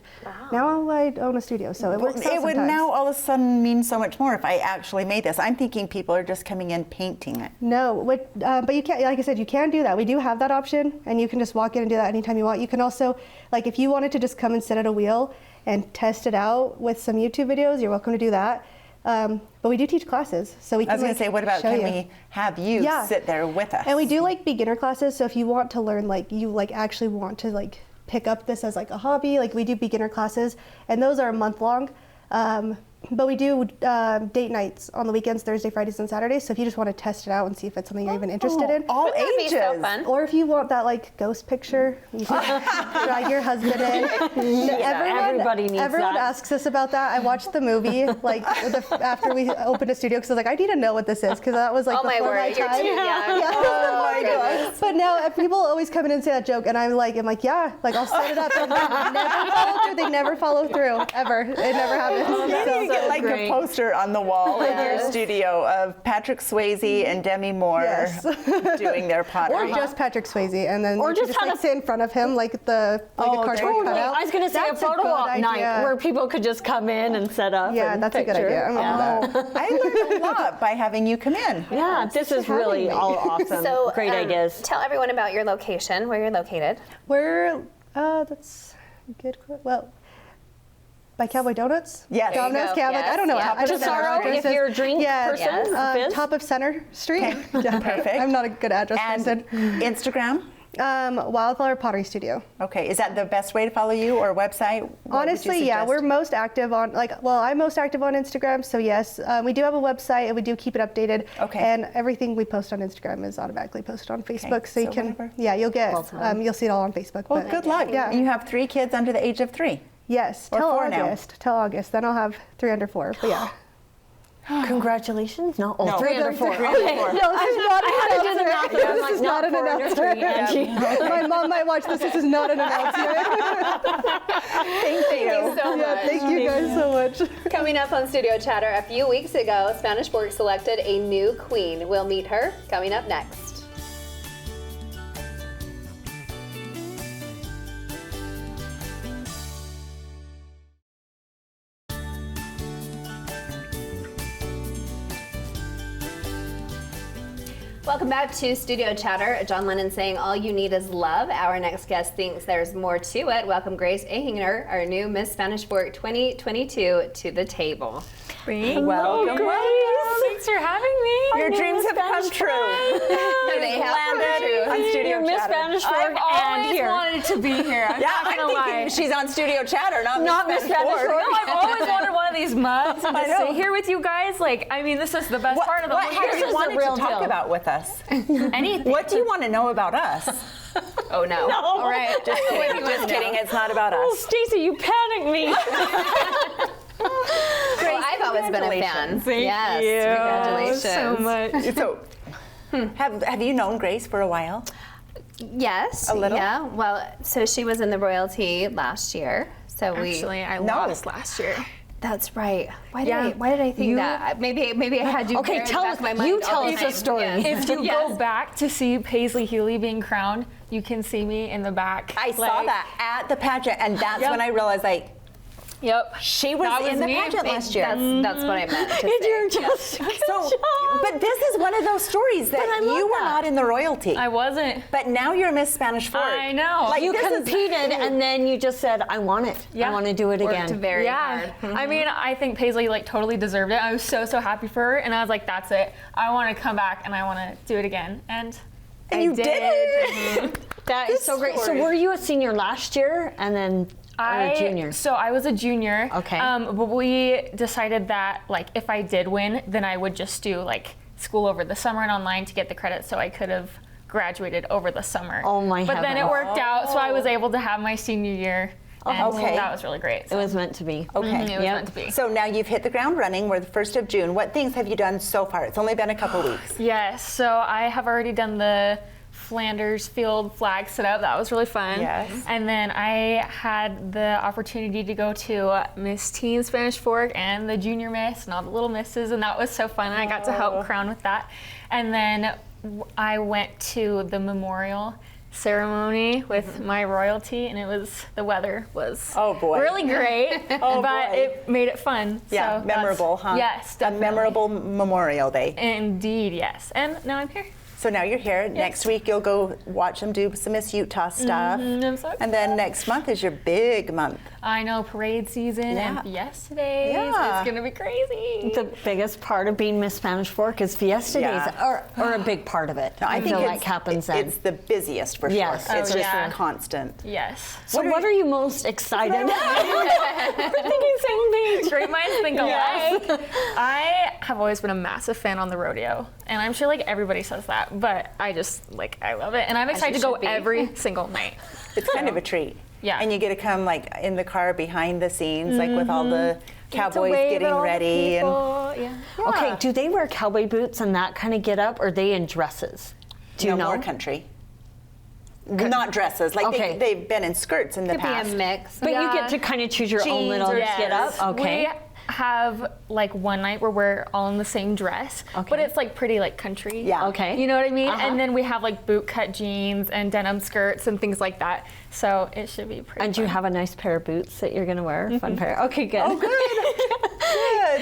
[SPEAKER 4] now I own a studio, so it works out
[SPEAKER 2] It would
[SPEAKER 4] sometimes.
[SPEAKER 2] now all of a sudden mean so much more if I actually made this. I'm thinking people are just coming in painting it.
[SPEAKER 4] No, but you can't. Like I said, you can do that. We do have that option, and you can just walk in and do that anytime you want. You can also, like, if you wanted to just come and sit at a wheel and test it out with some YouTube videos, you're welcome to do that. But we do teach classes, so we can.
[SPEAKER 2] I was going
[SPEAKER 4] like,
[SPEAKER 2] to say, what about
[SPEAKER 4] show
[SPEAKER 2] can
[SPEAKER 4] you.
[SPEAKER 2] we have you
[SPEAKER 4] Yeah.
[SPEAKER 2] sit there with us?
[SPEAKER 4] And we do like beginner classes, so if you want to learn, like you like actually want to like pick up this as like a hobby, like we do beginner classes, and those are a month long. But we do date nights on the weekends, Thursday, Fridays, and Saturdays. So if you just want to test it out and see if it's something you're even interested in,
[SPEAKER 2] all
[SPEAKER 1] That'd be
[SPEAKER 2] ages.
[SPEAKER 1] so fun.
[SPEAKER 4] or if you want that like ghost picture, you can drag your husband in.
[SPEAKER 3] Everybody needs
[SPEAKER 4] Everyone
[SPEAKER 3] that.
[SPEAKER 4] asks us about that. I watched the movie like after we opened a studio because I was like, I need to know what this is because that was like
[SPEAKER 1] Oh my
[SPEAKER 4] before my
[SPEAKER 1] word, you're
[SPEAKER 4] time.
[SPEAKER 1] too young.
[SPEAKER 2] Oh my goodness.
[SPEAKER 4] But now people always come in and say that joke, and I'm like, yeah, like I'll set it up, and they never follow through ever. It never happens.
[SPEAKER 2] Maybe you get like
[SPEAKER 3] great.
[SPEAKER 2] a poster on the wall in your
[SPEAKER 1] Yes.
[SPEAKER 2] studio of Patrick Swayze and Demi Moore
[SPEAKER 4] Yes.
[SPEAKER 2] doing their
[SPEAKER 4] Or
[SPEAKER 2] pottery.
[SPEAKER 4] just Patrick Swayze, and then
[SPEAKER 3] Or
[SPEAKER 4] you
[SPEAKER 3] just
[SPEAKER 4] just like
[SPEAKER 3] have a-
[SPEAKER 4] sit in front of him like a
[SPEAKER 2] Oh,
[SPEAKER 4] cardboard
[SPEAKER 2] totally.
[SPEAKER 4] cutout.
[SPEAKER 3] I was going to say
[SPEAKER 4] That's
[SPEAKER 3] a photo
[SPEAKER 4] good
[SPEAKER 3] op night
[SPEAKER 4] idea.
[SPEAKER 3] where people could just come in and set up.
[SPEAKER 4] Yeah,
[SPEAKER 3] and
[SPEAKER 4] that's a good
[SPEAKER 3] picture.
[SPEAKER 4] idea. I'm gonna do that.
[SPEAKER 2] I learned a lot by having you come in.
[SPEAKER 3] Yeah, this is
[SPEAKER 4] for
[SPEAKER 3] really
[SPEAKER 4] having me.
[SPEAKER 3] all awesome.
[SPEAKER 1] So,
[SPEAKER 3] Great ideas.
[SPEAKER 1] Tell everyone about your location, where you're located.
[SPEAKER 4] We're that's a good. Well, by Cowboy Donuts.
[SPEAKER 2] Yes. There you
[SPEAKER 4] Domino's
[SPEAKER 1] go.
[SPEAKER 4] Cowboy.
[SPEAKER 1] Yes,
[SPEAKER 4] I don't know.
[SPEAKER 1] yeah.
[SPEAKER 4] I don't know
[SPEAKER 3] Tesoro,
[SPEAKER 4] what our
[SPEAKER 3] if
[SPEAKER 4] address
[SPEAKER 3] you're a
[SPEAKER 4] is.
[SPEAKER 3] drink person,
[SPEAKER 1] Yes.
[SPEAKER 3] Fizz?
[SPEAKER 4] Top of Center Street.
[SPEAKER 2] Okay.
[SPEAKER 4] Yeah.
[SPEAKER 2] Perfect.
[SPEAKER 4] I'm not a good address
[SPEAKER 2] And
[SPEAKER 4] person.
[SPEAKER 2] Instagram?
[SPEAKER 4] Wildflower Pottery Studio.
[SPEAKER 2] Okay, is that the best way to follow you or website? What would you
[SPEAKER 4] Honestly, yeah,
[SPEAKER 2] suggest?
[SPEAKER 4] we're most active on I'm most active on Instagram. So yes, we do have a website and we do keep it updated.
[SPEAKER 2] Okay.
[SPEAKER 4] And everything we post on Instagram is automatically posted on Facebook. So you
[SPEAKER 2] so
[SPEAKER 4] can,
[SPEAKER 2] whatever.
[SPEAKER 4] you'll get,
[SPEAKER 3] Well done.
[SPEAKER 4] you'll see it all on Facebook.
[SPEAKER 2] Well,
[SPEAKER 4] but-
[SPEAKER 2] good luck.
[SPEAKER 4] Yeah.
[SPEAKER 2] And you have 3 kids under the age of 3.
[SPEAKER 4] Yes,
[SPEAKER 2] Or
[SPEAKER 4] till
[SPEAKER 2] 4 now.
[SPEAKER 4] August. Till August. Then I'll have 3 under 4. But yeah.
[SPEAKER 3] Congratulations. No,
[SPEAKER 2] No.
[SPEAKER 3] 3 under 4.
[SPEAKER 2] Three under
[SPEAKER 3] Okay.
[SPEAKER 2] four.
[SPEAKER 4] No, this is not an
[SPEAKER 3] I had to do the math.
[SPEAKER 4] announcement.
[SPEAKER 3] I'm
[SPEAKER 4] This
[SPEAKER 3] like,
[SPEAKER 4] is not an
[SPEAKER 3] 4 under 3,
[SPEAKER 4] announcement.
[SPEAKER 3] Angie.
[SPEAKER 4] My mom might watch this. This is not an announcement.
[SPEAKER 2] Thank you.
[SPEAKER 1] So
[SPEAKER 4] Yeah,
[SPEAKER 1] much.
[SPEAKER 4] thank you guys so much.
[SPEAKER 1] Coming up on Studio Chatter, a few weeks ago, Spanish Fork selected a new queen. We'll meet her coming up next. Welcome back to Studio Chatter. John Lennon saying all you need is love. Our next guest thinks there's more to it. Welcome Grace Ahinger, our new Miss Spanish Fork 2022 to the table.
[SPEAKER 2] Welcome.
[SPEAKER 5] Thanks for having me.
[SPEAKER 2] Your dreams have come true.
[SPEAKER 1] They have
[SPEAKER 2] landed on Studio
[SPEAKER 3] You're Miss
[SPEAKER 2] Chatter.
[SPEAKER 3] Spanish
[SPEAKER 5] I've
[SPEAKER 3] Fork and
[SPEAKER 5] always
[SPEAKER 3] here.
[SPEAKER 5] wanted to be here. I'm not
[SPEAKER 2] I'm
[SPEAKER 5] gonna
[SPEAKER 2] thinking
[SPEAKER 5] lie.
[SPEAKER 2] she's on Studio Chatter, not
[SPEAKER 3] Miss Spanish
[SPEAKER 2] Fork.
[SPEAKER 3] Fork.
[SPEAKER 5] No, I've always wanted one of these mugs and
[SPEAKER 2] I
[SPEAKER 5] to
[SPEAKER 2] know.
[SPEAKER 5] sit here with you guys. Like, I mean, this is the best part of the
[SPEAKER 2] What
[SPEAKER 5] whole
[SPEAKER 2] have
[SPEAKER 3] This
[SPEAKER 2] you
[SPEAKER 3] is the
[SPEAKER 2] wanted
[SPEAKER 3] real
[SPEAKER 2] to talk
[SPEAKER 3] deal.
[SPEAKER 2] about with us?
[SPEAKER 5] Anything.
[SPEAKER 2] What do you want to know about us?
[SPEAKER 1] Oh no. All right.
[SPEAKER 2] Just kidding. Just kidding. It's not about
[SPEAKER 3] Oh,
[SPEAKER 2] us.
[SPEAKER 3] Stacy, you panicked me.
[SPEAKER 1] Well, I've always been a fan.
[SPEAKER 5] Thank
[SPEAKER 1] yes.
[SPEAKER 5] you
[SPEAKER 1] Congratulations.
[SPEAKER 5] so much.
[SPEAKER 2] So, have you known Grace for a while?
[SPEAKER 1] Yes.
[SPEAKER 2] A little?
[SPEAKER 1] Yeah. Well, so she was in the royalty last year. So we.
[SPEAKER 5] Actually, I
[SPEAKER 2] No.
[SPEAKER 5] lost last year.
[SPEAKER 1] That's right. Why
[SPEAKER 5] Yeah.
[SPEAKER 1] did I think
[SPEAKER 5] You-
[SPEAKER 1] that? Maybe I had you.
[SPEAKER 3] Okay,
[SPEAKER 1] there in the
[SPEAKER 3] tell
[SPEAKER 1] back
[SPEAKER 3] us-
[SPEAKER 1] of my mind
[SPEAKER 3] you
[SPEAKER 1] all
[SPEAKER 3] tell
[SPEAKER 1] the
[SPEAKER 3] us a
[SPEAKER 1] time.
[SPEAKER 3] story.
[SPEAKER 1] Yes.
[SPEAKER 5] If you
[SPEAKER 1] Yes.
[SPEAKER 5] go back to see Paisley Healy being crowned, you can see me in the back.
[SPEAKER 2] I saw
[SPEAKER 5] like-
[SPEAKER 2] that at the pageant, and that's
[SPEAKER 5] Yep.
[SPEAKER 2] when I realized, like,
[SPEAKER 5] Yep.
[SPEAKER 2] she was,
[SPEAKER 5] That was
[SPEAKER 2] in the
[SPEAKER 5] me.
[SPEAKER 2] pageant last year.
[SPEAKER 1] That's what I meant to say.
[SPEAKER 3] You're just
[SPEAKER 2] So, but this is one of those stories that
[SPEAKER 3] I love
[SPEAKER 2] you were
[SPEAKER 3] that.
[SPEAKER 2] not in the royalty.
[SPEAKER 5] I wasn't.
[SPEAKER 2] But now you're Miss Spanish Fork.
[SPEAKER 5] I know.
[SPEAKER 2] Like,
[SPEAKER 3] you
[SPEAKER 2] this is-
[SPEAKER 3] competed and then you just said, I want it.
[SPEAKER 5] Yeah.
[SPEAKER 3] I want to do it
[SPEAKER 1] Worked
[SPEAKER 3] again.
[SPEAKER 1] very
[SPEAKER 5] Yeah.
[SPEAKER 1] hard.
[SPEAKER 5] I mean, I think Paisley like totally deserved it. I was so happy for her, and I was like, that's it. I want to come back and I want to do it again. And I
[SPEAKER 2] you did it.
[SPEAKER 3] That is so great. So
[SPEAKER 2] story.
[SPEAKER 3] were you a senior last year and then or a junior?
[SPEAKER 5] So I was a junior.
[SPEAKER 3] Okay.
[SPEAKER 5] But we decided that like if I did win, then I would just do like school over the summer and online to get the credit, so I could have graduated over the summer.
[SPEAKER 3] Oh, my
[SPEAKER 5] But then it
[SPEAKER 3] heavens.
[SPEAKER 5] worked out, so I was able to have my senior year. And
[SPEAKER 2] okay.
[SPEAKER 5] that was really great.
[SPEAKER 3] It
[SPEAKER 5] So,
[SPEAKER 3] was meant to be.
[SPEAKER 2] Okay.
[SPEAKER 5] it was
[SPEAKER 3] Yep.
[SPEAKER 5] meant to be.
[SPEAKER 2] So now you've hit the ground running. We're the 1st of June. What things have you done so far? It's only been a couple weeks.
[SPEAKER 5] Yes, so I have already done the Flanders field flag sit up. That was really fun.
[SPEAKER 2] Yes.
[SPEAKER 5] And then I had the opportunity to go to Miss Teen Spanish Fork and the Junior Miss and all the little misses, and that was so fun. I got to help crown with that. And then I went to the memorial ceremony with my royalty, and the weather was
[SPEAKER 2] Oh, boy.
[SPEAKER 5] really great,
[SPEAKER 2] Oh,
[SPEAKER 5] but
[SPEAKER 2] boy.
[SPEAKER 5] it made it fun.
[SPEAKER 2] Yeah,
[SPEAKER 5] So
[SPEAKER 2] memorable,
[SPEAKER 5] that's-
[SPEAKER 2] huh?
[SPEAKER 5] Yes,
[SPEAKER 2] A
[SPEAKER 5] definitely.
[SPEAKER 2] memorable Memorial Day.
[SPEAKER 5] Indeed, yes. And now I'm here.
[SPEAKER 2] So now you're here. Next week you'll go watch them do some Miss Utah stuff.
[SPEAKER 5] I'm so
[SPEAKER 2] And then next month is your big month.
[SPEAKER 5] I know, parade season
[SPEAKER 2] Yeah.
[SPEAKER 5] and Fiesta days.
[SPEAKER 2] Yeah.
[SPEAKER 5] It's gonna be crazy.
[SPEAKER 3] The biggest part of being Miss Spanish Fork is Fiesta
[SPEAKER 2] Yeah.
[SPEAKER 3] days, or a big part of it.
[SPEAKER 2] No, I think
[SPEAKER 3] feel
[SPEAKER 2] it's,
[SPEAKER 3] like happens then.
[SPEAKER 2] it's the busiest for
[SPEAKER 3] Yes.
[SPEAKER 2] sure. It's
[SPEAKER 5] Oh,
[SPEAKER 2] just
[SPEAKER 5] yeah.
[SPEAKER 2] constant.
[SPEAKER 5] Yes.
[SPEAKER 3] So what are you most excited?
[SPEAKER 5] We're thinking same page. Great minds think alike. I have always been a massive fan on the rodeo, and I'm sure like everybody says that, but I just like I love it, and I'm excited to
[SPEAKER 1] you
[SPEAKER 5] go
[SPEAKER 1] should be.
[SPEAKER 5] every single night.
[SPEAKER 2] It's kind of a treat.
[SPEAKER 5] Yeah.
[SPEAKER 2] And you get to come like in the car behind the scenes, like with all the cowboys
[SPEAKER 5] Wave at
[SPEAKER 2] getting
[SPEAKER 5] all the
[SPEAKER 2] ready. And
[SPEAKER 5] people. Yeah.
[SPEAKER 3] Okay, do they wear cowboy boots and that kind of get up, or are they in dresses? Do you
[SPEAKER 2] no
[SPEAKER 3] know?
[SPEAKER 2] more country. Not dresses. Like
[SPEAKER 3] Okay.
[SPEAKER 2] they've been in skirts in the
[SPEAKER 1] Could be
[SPEAKER 2] past.
[SPEAKER 1] a mix.
[SPEAKER 3] But you
[SPEAKER 5] Yeah.
[SPEAKER 3] get to kind of choose your own
[SPEAKER 2] Jeans
[SPEAKER 3] little
[SPEAKER 2] or-
[SPEAKER 3] get up. Okay.
[SPEAKER 5] We have like one night where we're all in the same dress,
[SPEAKER 3] Okay.
[SPEAKER 5] but it's like pretty like country.
[SPEAKER 2] Yeah.
[SPEAKER 3] Okay.
[SPEAKER 5] You know what I mean?
[SPEAKER 3] Uh-huh.
[SPEAKER 5] And then we have like boot cut jeans and denim skirts and things like that. So it should be pretty
[SPEAKER 3] And you
[SPEAKER 5] fun.
[SPEAKER 3] have a nice pair of boots that you're going to wear? Fun pair. Okay, good.
[SPEAKER 2] Oh, good.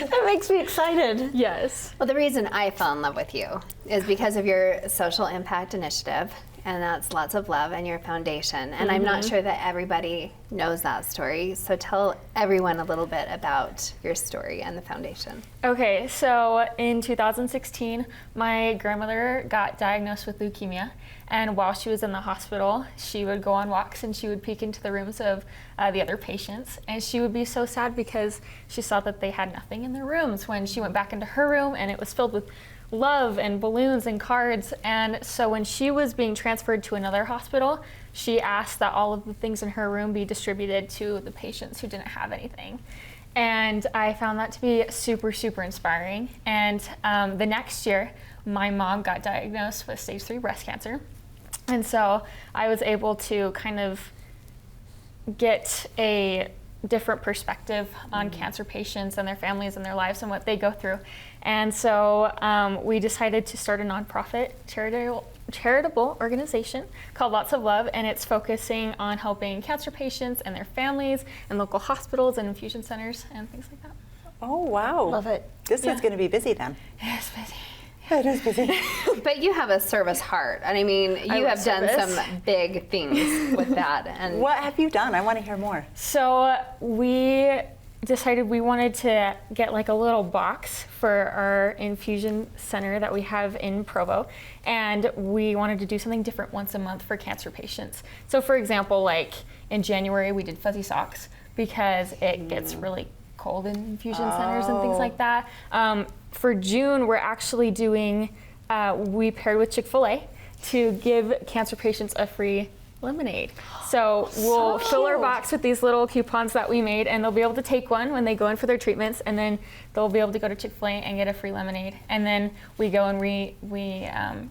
[SPEAKER 2] Good.
[SPEAKER 3] That makes me excited.
[SPEAKER 5] Yes.
[SPEAKER 1] Well, the reason I fell in love with you is because of your social impact initiative, and that's Lots of Love and your foundation. And I'm not sure that everybody knows that story. So tell everyone a little bit about your story and the foundation.
[SPEAKER 5] Okay, so in 2016, my grandmother got diagnosed with leukemia. And while she was in the hospital, she would go on walks and she would peek into the rooms of the other patients. And she would be so sad because she saw that they had nothing in their rooms when she went back into her room, and it was filled with love and balloons and cards. And so when she was being transferred to another hospital, she asked that all of the things in her room be distributed to the patients who didn't have anything. And I found that to be super, super inspiring. And the next year, my mom got diagnosed with stage 3 breast cancer. And so I was able to kind of get a different perspective on cancer patients and their families and their lives and what they go through. And so we decided to start a nonprofit charitable organization called Lots of Love, and it's focusing on helping cancer patients and their families and local hospitals and infusion centers and things like that.
[SPEAKER 2] Oh, wow.
[SPEAKER 3] Love it.
[SPEAKER 2] This is going to be busy then.
[SPEAKER 5] It's busy.
[SPEAKER 2] It is busy.
[SPEAKER 1] But you have a service heart. And I mean, you
[SPEAKER 5] love
[SPEAKER 1] have done
[SPEAKER 5] service.
[SPEAKER 1] some big things with that. And
[SPEAKER 2] What have you done? I want to hear more.
[SPEAKER 5] So we decided we wanted to get like a little box for our infusion center that we have in Provo, and we wanted to do something different once a month for cancer patients. So for example, like in January we did fuzzy socks because it gets really cold in infusion centers and things like that. For June we're actually doing, we paired with Chick-fil-A to give cancer patients a free lemonade. So we'll fill our box with these little coupons that we made, and they'll be able to take one when they go in for their treatments, and then they'll be able to go to Chick-fil-A and get a free lemonade. And then we go and we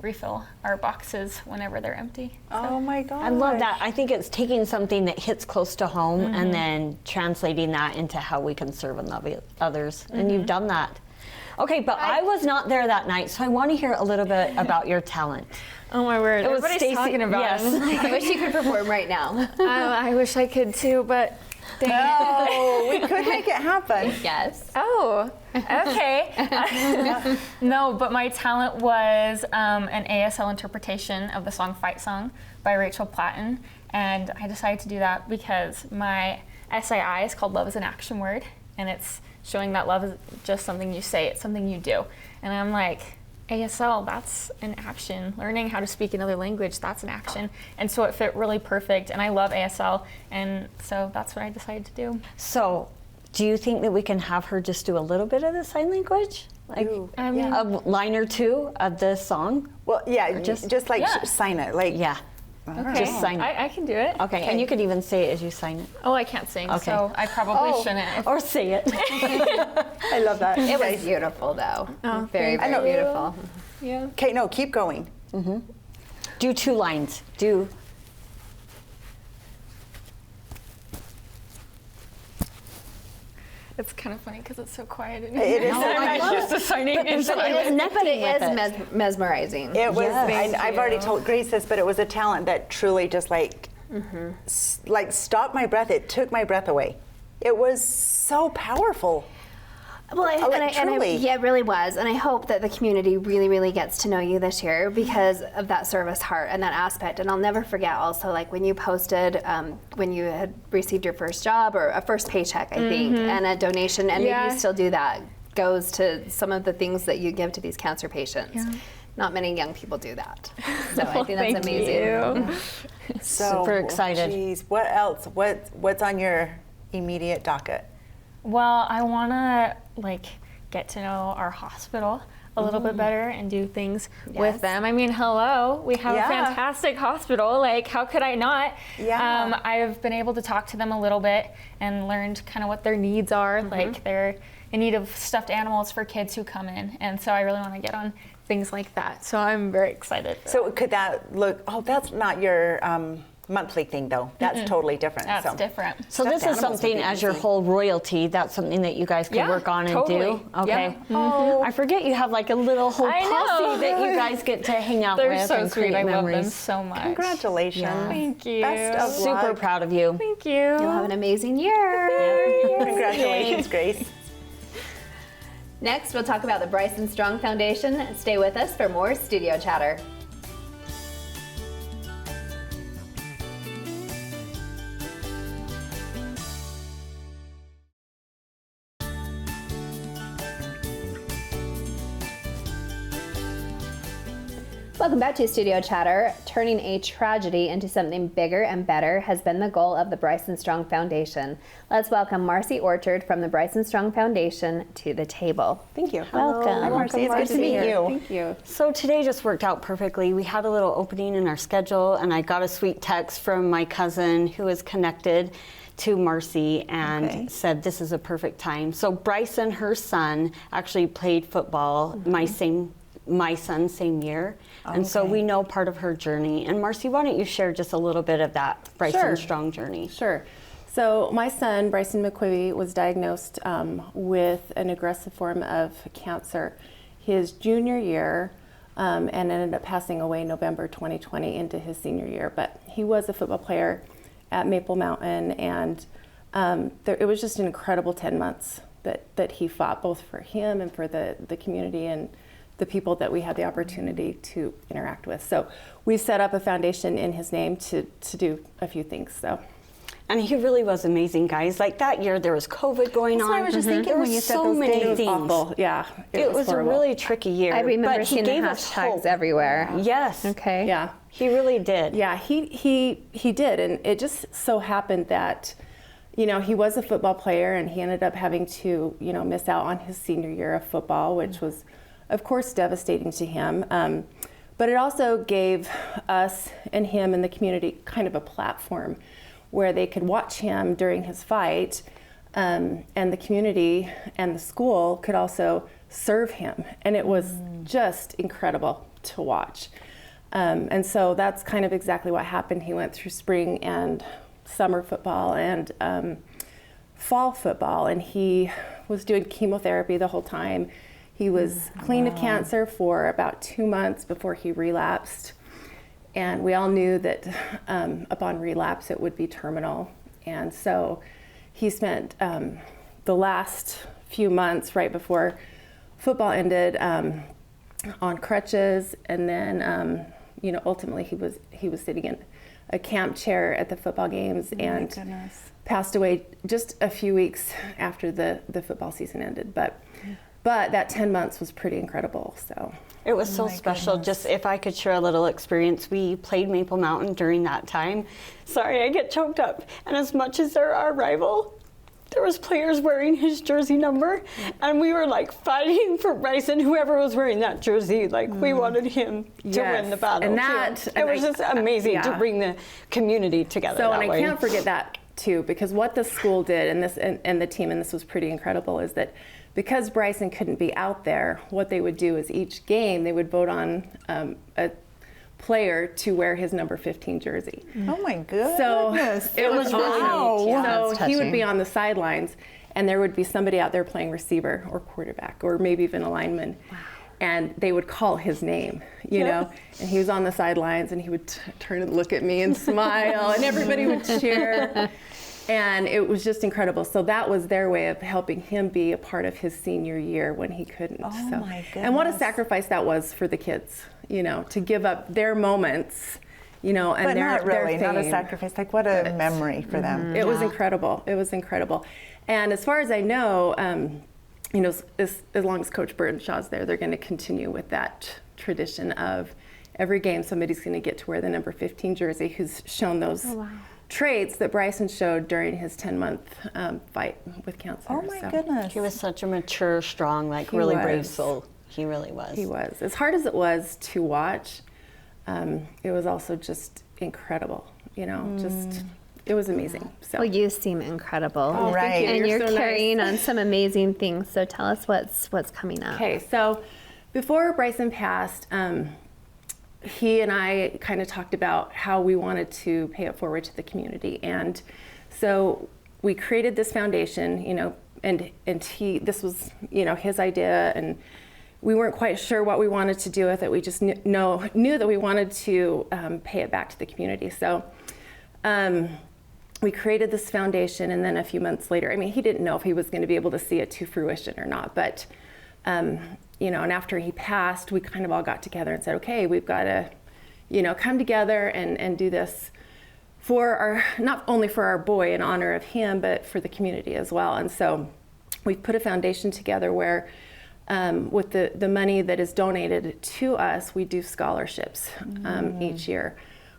[SPEAKER 5] refill our boxes whenever they're empty.
[SPEAKER 2] Oh my God.
[SPEAKER 3] I love that. I think it's taking something that hits close to home and then translating that into how we can serve and love others. And you've done that. Okay, but I was not there that night, so I want to hear a little bit about your talent.
[SPEAKER 5] Oh my word!
[SPEAKER 3] It was
[SPEAKER 5] Everybody's
[SPEAKER 3] Stacy-
[SPEAKER 5] talking about
[SPEAKER 3] yes.
[SPEAKER 5] it.
[SPEAKER 1] I wish you could perform right now.
[SPEAKER 5] I wish I could too, but dang it.
[SPEAKER 2] Oh, we could make it happen.
[SPEAKER 1] Yes.
[SPEAKER 5] Oh, okay. No, but my talent was an ASL interpretation of the song Fight Song by Rachel Platten. And I decided to do that because my SII is called Love is an Action Word. And it's showing that love is just something you say, it's something you do. And I'm like, ASL, that's an action. Learning how to speak another language, that's an action. And so it fit really perfect. And I love ASL. And so that's what I decided to do.
[SPEAKER 3] So, do you think that we can have her just do a little bit of the sign language? Like a line or two of the song?
[SPEAKER 2] Well, yeah, just like
[SPEAKER 5] Yeah.
[SPEAKER 2] sign it. Like,
[SPEAKER 3] Yeah.
[SPEAKER 5] Okay.
[SPEAKER 3] Just sign it.
[SPEAKER 5] I can do it.
[SPEAKER 3] Okay, and you could even say it as you sign it.
[SPEAKER 5] Oh, I can't sing,
[SPEAKER 3] Okay.
[SPEAKER 5] so I probably shouldn't.
[SPEAKER 3] Or say it.
[SPEAKER 2] I love that.
[SPEAKER 1] It was beautiful, though. Very,
[SPEAKER 2] I know.
[SPEAKER 1] very beautiful.
[SPEAKER 5] Yeah.
[SPEAKER 2] Okay, no, keep going.
[SPEAKER 3] Do 2 lines. Do.
[SPEAKER 5] It's kind of funny because it's so quiet. In
[SPEAKER 2] It is.
[SPEAKER 5] here.
[SPEAKER 3] I
[SPEAKER 5] I'm
[SPEAKER 3] love
[SPEAKER 5] just assigning
[SPEAKER 3] But
[SPEAKER 5] it.
[SPEAKER 3] it
[SPEAKER 1] It is mesmerizing.
[SPEAKER 2] It was.
[SPEAKER 5] Yes.
[SPEAKER 2] I've already told Grace this, but it was a talent that truly just like stopped my breath. It took my breath away. It was so powerful.
[SPEAKER 1] Well,
[SPEAKER 2] truly.
[SPEAKER 1] yeah, it really was. And I hope that the community really, really gets to know you this year because of that service heart and that aspect. And I'll never forget also, like when you posted, when you had received your first job or a first paycheck, I think, and a donation, and maybe
[SPEAKER 5] Yeah.
[SPEAKER 1] you still do that, goes to some of the things that you give to these cancer patients.
[SPEAKER 5] Yeah.
[SPEAKER 1] Not many young people do that. So I think that's
[SPEAKER 5] Thank
[SPEAKER 1] amazing.
[SPEAKER 5] you.
[SPEAKER 2] So
[SPEAKER 3] Super excited.
[SPEAKER 2] Geez, what else? What's on your immediate docket?
[SPEAKER 5] Well, I want to get to know our hospital a little bit better and do things with them. I mean, hello, we have a fantastic hospital. Like, how could I not?
[SPEAKER 2] Yeah.
[SPEAKER 5] I've been able to talk to them a little bit and learned kind of what their needs are. Like, they're in need of stuffed animals for kids who come in. And so I really want to get on things like that. So I'm very excited.
[SPEAKER 2] So could that look? Oh, that's not your monthly thing, though. That's totally different.
[SPEAKER 5] That's different.
[SPEAKER 3] So this
[SPEAKER 2] Stuffed
[SPEAKER 3] is
[SPEAKER 2] animals would
[SPEAKER 3] something
[SPEAKER 2] be
[SPEAKER 3] as your
[SPEAKER 2] easy.
[SPEAKER 3] whole royalty, that's something that you guys can
[SPEAKER 5] Yeah,
[SPEAKER 3] work on and
[SPEAKER 5] totally.
[SPEAKER 3] do? Okay.
[SPEAKER 5] Yeah.
[SPEAKER 2] Oh.
[SPEAKER 3] I forget you have like a little whole
[SPEAKER 5] I know.
[SPEAKER 3] posse that you guys get to hang out
[SPEAKER 5] They're
[SPEAKER 3] with
[SPEAKER 5] so
[SPEAKER 3] and
[SPEAKER 5] sweet.
[SPEAKER 3] create
[SPEAKER 5] I love them
[SPEAKER 3] memories.
[SPEAKER 5] so much.
[SPEAKER 2] Congratulations.
[SPEAKER 3] Yeah.
[SPEAKER 5] Thank you.
[SPEAKER 2] Best of
[SPEAKER 3] Super
[SPEAKER 2] luck.
[SPEAKER 3] proud of you.
[SPEAKER 5] Thank you.
[SPEAKER 1] You'll have an amazing year.
[SPEAKER 2] Congratulations, Grace.
[SPEAKER 1] Next, we'll talk about the Bryson Strong Foundation. Stay with us for more Studio Chatter. Welcome back to Studio Chatter. Turning a tragedy into something bigger and better has been the goal of the Bryson Strong Foundation. Let's welcome Marcy Orchard from the Bryson Strong Foundation to the table.
[SPEAKER 2] Thank you.
[SPEAKER 1] Welcome.
[SPEAKER 2] Hi, Marcy. It's good to meet you.
[SPEAKER 6] Thank you.
[SPEAKER 3] So today just worked out perfectly. We had a little opening in our schedule, and I got a sweet text from my cousin who is connected to Marcy and said this is a perfect time. So Bryson, her son, actually played football my son same year. And so we know part of her journey. And Marcy, why don't you share just a little bit of that Bryson
[SPEAKER 6] Sure.
[SPEAKER 3] Strong journey?
[SPEAKER 6] Sure. So my son, Bryson McQuibby, was diagnosed with an aggressive form of cancer his junior year and ended up passing away November 2020 into his senior year. But he was a football player at Maple Mountain, and it was just an incredible 10 months that he fought, both for him and for the community and the people that we had the opportunity to interact with. So we set up a foundation in his name to do a few things. So.
[SPEAKER 3] And he really was amazing, guys. Like that year, there was COVID going on.
[SPEAKER 2] That's what I was just thinking
[SPEAKER 3] there
[SPEAKER 2] when
[SPEAKER 3] were
[SPEAKER 2] you said
[SPEAKER 3] so
[SPEAKER 2] those
[SPEAKER 3] many
[SPEAKER 2] days.
[SPEAKER 3] things.
[SPEAKER 6] Awful. Yeah,
[SPEAKER 3] It was a
[SPEAKER 6] horrible.
[SPEAKER 3] really tricky year.
[SPEAKER 1] I remember
[SPEAKER 3] but he
[SPEAKER 1] seeing the
[SPEAKER 3] gave us
[SPEAKER 1] hashtags
[SPEAKER 3] hope.
[SPEAKER 1] everywhere.
[SPEAKER 3] Yes.
[SPEAKER 1] Okay.
[SPEAKER 6] Yeah,
[SPEAKER 3] He really did.
[SPEAKER 6] yeah. He did, and it just so happened that, he was a football player, and he ended up having to, miss out on his senior year of football, which was, of course, devastating to him. But it also gave us and him and the community kind of a platform where they could watch him during his fight, and the community and the school could also serve him. And it was just incredible to watch. And so that's kind of exactly what happened. He went through spring and summer football and fall football, and he was doing chemotherapy the whole time. He was clean of cancer for about 2 months before he relapsed. And we all knew that upon relapse it would be terminal. And so he spent the last few months right before football ended on crutches, and then ultimately he was sitting in a camp chair at the football games and passed away just a few weeks after the football season ended. But that 10 months was pretty incredible. So
[SPEAKER 3] it was so special. Just if I could share a little experience, we played Maple Mountain during that time. Sorry, I get choked up. And as much as they're our rival, there was players wearing his jersey number, and we were like fighting for Bryson, whoever was wearing that jersey. Like we wanted him to win the battle.
[SPEAKER 6] And that,
[SPEAKER 3] it was just amazing to bring the community together.
[SPEAKER 6] So,
[SPEAKER 3] that
[SPEAKER 6] and
[SPEAKER 3] way.
[SPEAKER 6] I can't forget that too, because what the school did, and the team, and this was pretty incredible, is that because Bryson couldn't be out there, what they would do is each game they would vote on a player to wear his number 15 jersey.
[SPEAKER 2] Oh my goodness.
[SPEAKER 6] So it was really
[SPEAKER 2] wow.
[SPEAKER 6] So he would be on the sidelines, and there would be somebody out there playing receiver or quarterback or maybe even a lineman. Wow. And they would call his name, you know, and he was on the sidelines, and he would turn and look at me and smile, and everybody would cheer. And it was just incredible. So that was their way of helping him be a part of his senior year when he couldn't.
[SPEAKER 2] Oh
[SPEAKER 6] so,
[SPEAKER 2] my goodness.
[SPEAKER 6] And what a sacrifice that was for the kids, you know, to give up their moments, you know, and
[SPEAKER 2] but not really,
[SPEAKER 6] their
[SPEAKER 2] not a
[SPEAKER 6] fame.
[SPEAKER 2] sacrifice. Like what a memory for them.
[SPEAKER 6] It was incredible. It was incredible. And as far as I know, you know, as long as Coach Burtonshaw's there, they're going to continue with that tradition of every game somebody's going to get to wear the number 15 jersey who's shown those traits that Bryson showed during his 10-month fight with cancer.
[SPEAKER 2] Oh my goodness.
[SPEAKER 3] He was such a mature, strong, like really brave soul. He really was.
[SPEAKER 6] He was. As hard as it was to watch, it was also just incredible, you know, just, it was amazing. So.
[SPEAKER 1] Well, you seem incredible.
[SPEAKER 2] Oh, right.
[SPEAKER 1] And you're
[SPEAKER 6] so
[SPEAKER 1] carrying
[SPEAKER 6] nice.
[SPEAKER 1] on some amazing things. So tell us what's coming up.
[SPEAKER 6] Okay, so before Bryson passed, he and I kind of talked about how we wanted to pay it forward to the community. And so we created this foundation, you know, and this was, you know, his idea, and we weren't quite sure what we wanted to do with it. We just knew that we wanted to pay it back to the community. So we created this foundation, and then a few months later, I mean, he didn't know if he was going to be able to see it to fruition or not, but you know, and after he passed, we kind of all got together and said, okay, we've got to, you know, come together and do this for our, not only for our boy in honor of him, but for the community as well. And so we've put a foundation together where with the money that is donated to us, we do scholarships each year.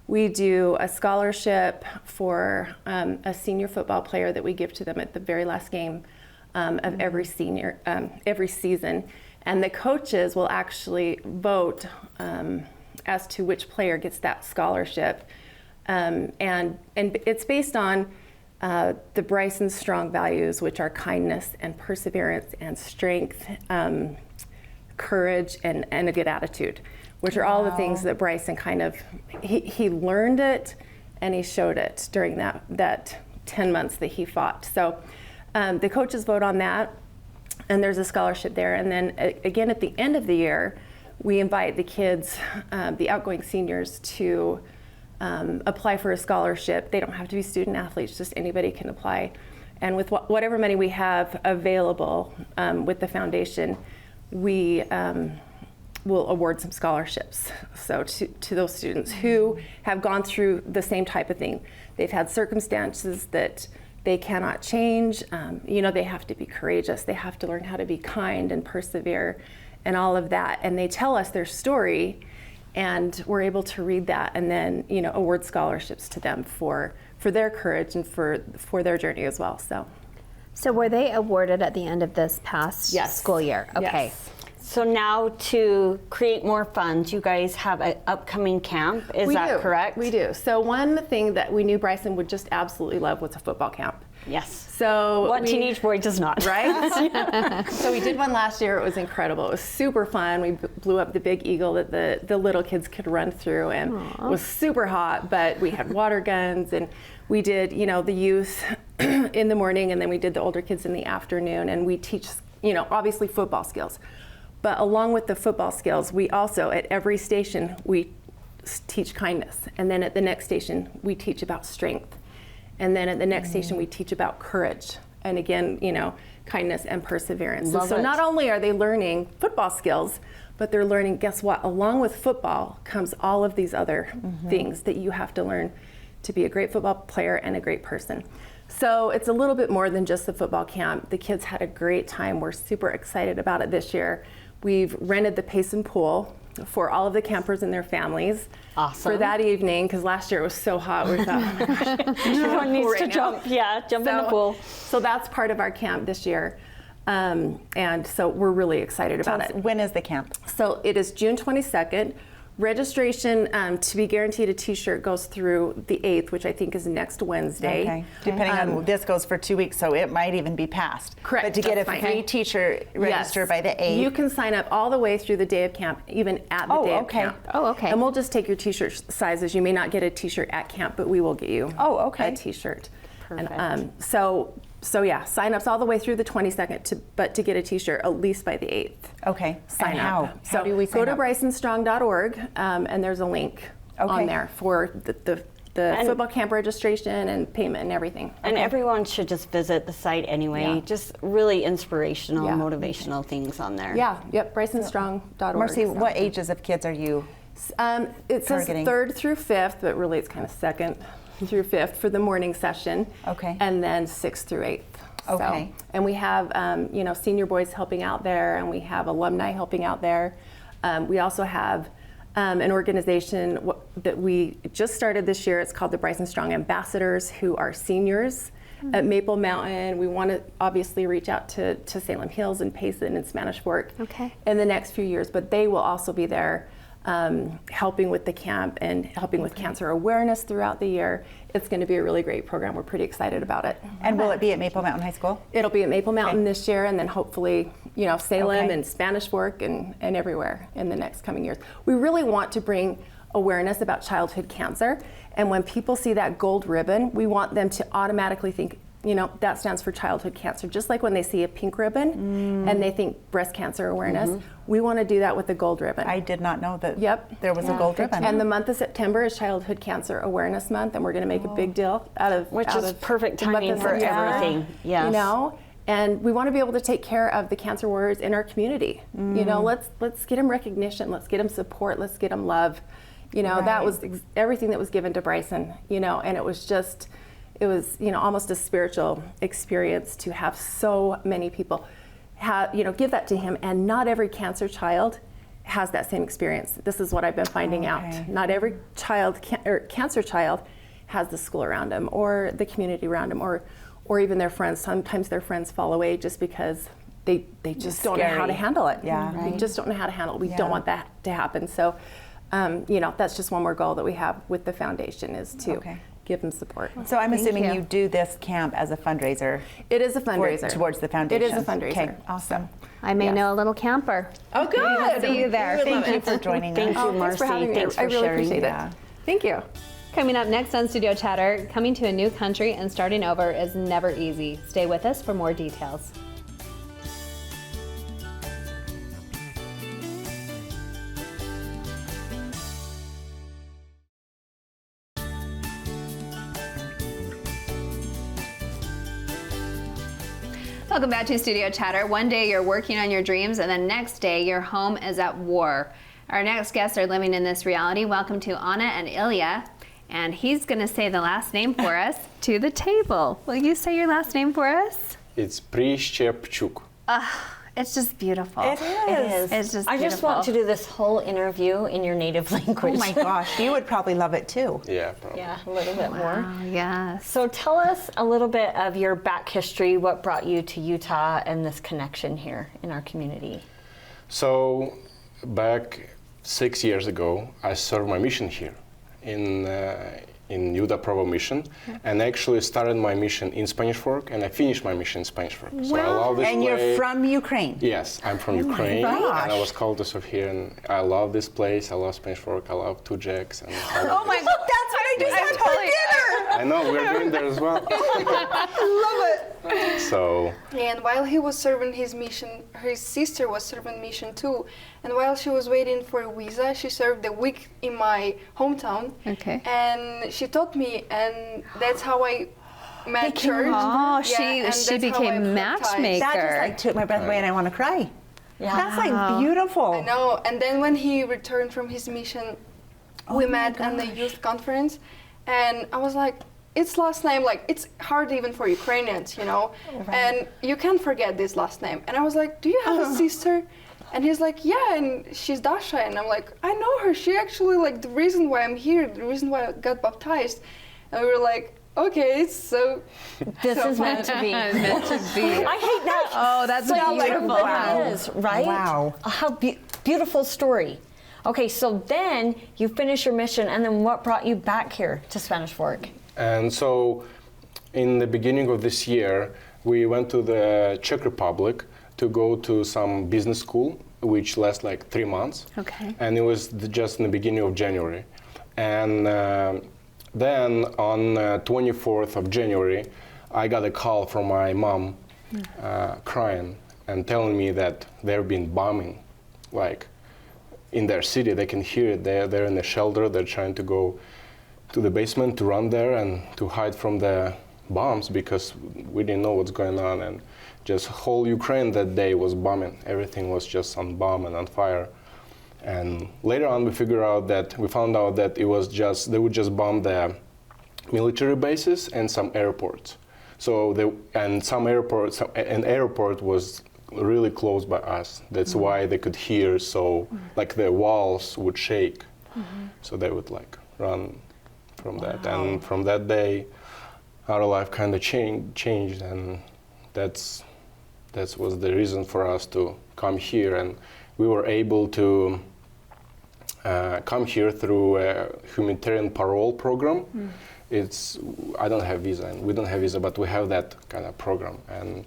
[SPEAKER 6] We do a scholarship for a senior football player that we give to them at the very last game of every season. And the coaches will actually vote as to which player gets that scholarship. And it's based on the Bryson's strong values, which are kindness and perseverance and strength, courage, and a good attitude, which are all the things that Bryson kind of, he learned it and he showed it during that 10 months that he fought. So the coaches vote on that, and there's a scholarship there. And then again, at the end of the year, we invite the kids, the outgoing seniors, to apply for a scholarship. They don't have to be student athletes, just anybody can apply. And with whatever money we have available with the foundation, we will award some scholarships. So to those students who have gone through the same type of thing. They've had circumstances that they cannot change. You know, they have to be courageous. They have to learn how to be kind and persevere and all of that. And they tell us their story, and we're able to read that and then, you know, award scholarships to them for their courage and for their journey as well. So
[SPEAKER 1] were they awarded at the end of this past school year? Okay.
[SPEAKER 6] Yes.
[SPEAKER 3] So now to create more funds, you guys have an upcoming camp. Is that correct?
[SPEAKER 6] We do. So one thing that we knew Bryson would just absolutely love was a football camp.
[SPEAKER 3] Yes.
[SPEAKER 6] So
[SPEAKER 3] what teenage boy does not?
[SPEAKER 6] Right? So we did one last year. It was incredible. It was super fun. We blew up the big eagle that the little kids could run through, and it was super hot, but we had water guns, and we did, the youth in the morning, and then we did the older kids in the afternoon, and we teach, obviously football skills. But along with the football skills, we also, at every station, we teach kindness. And then at the next station, we teach about strength. And then at the next station, we teach about courage. And again, kindness and perseverance. And so not only are they learning football skills, but they're learning, guess what? Along with football comes all of these other things that you have to learn to be a great football player and a great person. So it's a little bit more than just the football camp. The kids had a great time. We're super excited about it this year. We've rented the Payson pool for all of the campers and their families for that evening, because last year it was so hot. We thought, oh my gosh,
[SPEAKER 3] everyone needs to jump in the pool.
[SPEAKER 6] So that's part of our camp this year. And so we're really excited about it.
[SPEAKER 2] When is the camp?
[SPEAKER 6] So it is June 22nd. Registration to be guaranteed a t-shirt goes through the 8th, which I think is next Wednesday.
[SPEAKER 2] Okay. Depending on, this goes for 2 weeks, so it might even be passed.
[SPEAKER 6] Correct.
[SPEAKER 2] But to get a free t-shirt, register by the 8th.
[SPEAKER 6] You can sign up all the way through the day of camp, even at the day of camp.
[SPEAKER 1] Oh, okay.
[SPEAKER 6] And we'll just take your t-shirt sizes. You may not get a t-shirt at camp, but we will get you a t-shirt.
[SPEAKER 3] Perfect.
[SPEAKER 6] And, so yeah, sign-ups all the way through the 22nd, but to get a t-shirt at least by the 8th.
[SPEAKER 2] Okay.
[SPEAKER 6] Sign
[SPEAKER 2] and
[SPEAKER 6] up.
[SPEAKER 2] How do we sign
[SPEAKER 6] go to
[SPEAKER 2] up?
[SPEAKER 6] brysonstrong.org, and there's a link on there for the football camp registration and payment and everything.
[SPEAKER 3] And everyone should just visit the site anyway.
[SPEAKER 6] Yeah.
[SPEAKER 3] Just really inspirational, motivational things on there.
[SPEAKER 6] Yeah, yep, brysonstrong.org.
[SPEAKER 2] Marcy, what ages of kids are you
[SPEAKER 6] it says
[SPEAKER 2] targeting?
[SPEAKER 6] 3rd through 5th, but really it's kind of 2nd through 5th for the morning session.
[SPEAKER 2] Okay.
[SPEAKER 6] And then 6th through 8th.
[SPEAKER 2] Okay.
[SPEAKER 6] So, and we have, senior boys helping out there, and we have alumni helping out there. We also have an organization that we just started this year. It's called the Bryson Strong Ambassadors, who are seniors at Maple Mountain. We want to obviously reach out to Salem Hills and Payson and Spanish Fork in the next few years, but they will also be there helping with the camp and helping with cancer awareness throughout the year. It's going to be a really great program. We're pretty excited about it.
[SPEAKER 2] And will it be at Maple Mountain High School?
[SPEAKER 6] It'll be at Maple Mountain this year, and then hopefully, Salem and Spanish Fork and everywhere in the next coming years. We really want to bring awareness about childhood cancer, and when people see that gold ribbon, we want them to automatically think, that stands for childhood cancer. Just like when they see a pink ribbon and they think breast cancer awareness, we want to do that with the gold ribbon.
[SPEAKER 2] I did not know that there was a gold ribbon.
[SPEAKER 6] And the month of September is Childhood Cancer Awareness Month, and we're going to make a big deal out of
[SPEAKER 3] Which is perfect
[SPEAKER 6] the month
[SPEAKER 3] timing
[SPEAKER 6] of
[SPEAKER 3] for
[SPEAKER 6] September.
[SPEAKER 3] everything. Yes.
[SPEAKER 6] And we want to be able to take care of the cancer warriors in our community. Let's get them recognition, let's get them support, let's get them love. That was everything that was given to Bryson, and it was just, almost a spiritual experience to have so many people give that to him. And not every cancer child has that same experience. This is what I've been finding out. Not every cancer child has the school around them or the community around them or even their friends. Sometimes their friends fall away just because they just don't know how to handle it. They just don't know how to handle it. We don't want that to happen. So, that's just one more goal that we have with the foundation is to give them support.
[SPEAKER 2] So I'm assuming you do this camp as a fundraiser.
[SPEAKER 6] It is a fundraiser.
[SPEAKER 2] Towards the foundation.
[SPEAKER 6] It is a fundraiser.
[SPEAKER 2] Okay, awesome.
[SPEAKER 1] I may know a little camper.
[SPEAKER 6] Oh, good.
[SPEAKER 1] See you there.
[SPEAKER 2] Thank you for joining us.
[SPEAKER 3] Thank you,
[SPEAKER 6] Thanks for having me.
[SPEAKER 3] Marcy. Thanks for
[SPEAKER 6] I really
[SPEAKER 3] sharing.
[SPEAKER 6] appreciate it. Thank you.
[SPEAKER 1] Coming up next on Studio Chatter, coming to a new country and starting over is never easy. Stay with us for more details. Welcome back to Studio Chatter. One day you're working on your dreams and the next day your home is at war. Our next guests are living in this reality. Welcome to Anna and Ilya. And he's going to say the last name for us to the table. Will you say your last name for us?
[SPEAKER 7] It's Prishchepchuk.
[SPEAKER 1] It's just beautiful.
[SPEAKER 2] It is.
[SPEAKER 1] It's just
[SPEAKER 3] I
[SPEAKER 1] beautiful.
[SPEAKER 3] just want to do this whole interview in your native language.
[SPEAKER 2] Oh my gosh, you would probably love it too.
[SPEAKER 7] Yeah, probably.
[SPEAKER 3] Yeah, a little bit more.
[SPEAKER 1] Oh, yes.
[SPEAKER 3] So tell us a little bit of your back history, what brought you to Utah and this connection here in our community.
[SPEAKER 7] So back 6 years ago, I served my mission here in Utah Provo mission, and actually started my mission in Spanish Fork, and I finished my mission in Spanish Fork. So I love this
[SPEAKER 2] And
[SPEAKER 7] place.
[SPEAKER 2] you're from Ukraine?
[SPEAKER 7] Yes, I'm from Ukraine,
[SPEAKER 2] gosh.
[SPEAKER 7] and I was called to serve here, and I love this place. I love Spanish Fork. I love Two Jacks. And I love
[SPEAKER 2] Oh my God, that's what I just had for dinner!
[SPEAKER 7] I know, we're doing there as well.
[SPEAKER 2] Love it!
[SPEAKER 7] So,
[SPEAKER 8] And while he was serving his mission, his sister was serving mission too. And while she was waiting for a visa, she served a week in my hometown.
[SPEAKER 1] Okay.
[SPEAKER 8] And she taught me, and that's how I met church.
[SPEAKER 1] Oh,
[SPEAKER 8] Yeah,
[SPEAKER 1] she
[SPEAKER 8] and that's how I
[SPEAKER 1] became
[SPEAKER 8] baptized.
[SPEAKER 1] matchmaker.
[SPEAKER 2] That just like took my breath away and I want to cry.
[SPEAKER 3] Yeah.
[SPEAKER 2] That's like beautiful.
[SPEAKER 8] I know. And then when he returned from his mission, we met at the youth conference, and I was like, it's last name, like it's hard even for Ukrainians, you know, and you can't forget this last name. And I was like, do you have a sister? And he's like, yeah, and she's Dasha. And I'm like, I know her. She actually, like, the reason why I'm here, the reason why I got baptized. And we were like, okay, so
[SPEAKER 3] This is
[SPEAKER 8] fun.
[SPEAKER 3] meant to be.
[SPEAKER 1] Meant to be.
[SPEAKER 3] I hate that.
[SPEAKER 1] Oh, that's
[SPEAKER 3] so
[SPEAKER 1] beautiful.
[SPEAKER 3] true, but it is, right?
[SPEAKER 2] Wow.
[SPEAKER 3] How beautiful story. Okay, so then you finish your mission, and then what brought you back here to Spanish Fork?
[SPEAKER 7] and so in the beginning of this year, we went to the Czech Republic to go to some business school, which lasts like 3 months.
[SPEAKER 1] Okay.
[SPEAKER 7] And it was just in the beginning of January. And then on 24th of January, I got a call from my mom crying and telling me that they've been bombing, like in their city. They can hear it. They're in a shelter. They're trying to go to the basement to run there and to hide from the bombs because we didn't know what's going on. And just whole Ukraine that day was bombing. Everything was just on bomb and on fire. And later on, we found out that it was just, they would just bomb the military bases and some airports. So an airport was really close by us. That's why they could hear. So like the walls would shake. So they would like run from that. And from that day, our life kind of changed, and that was the reason for us to come here. And we were able to come here through a humanitarian parole program. I don't have visa, and we don't have visa, but we have that kind of program, and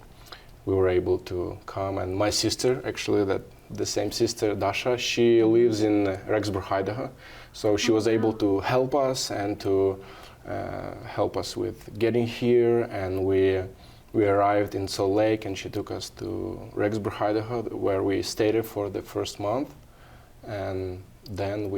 [SPEAKER 7] we were able to come. And my sister, actually, the same sister, Dasha, she lives in Rexburg, Idaho, so she was able to help us and to help us with getting here. And we arrived in Salt Lake, and she took us to Rexburg, Idaho, where we stayed for the first month. And then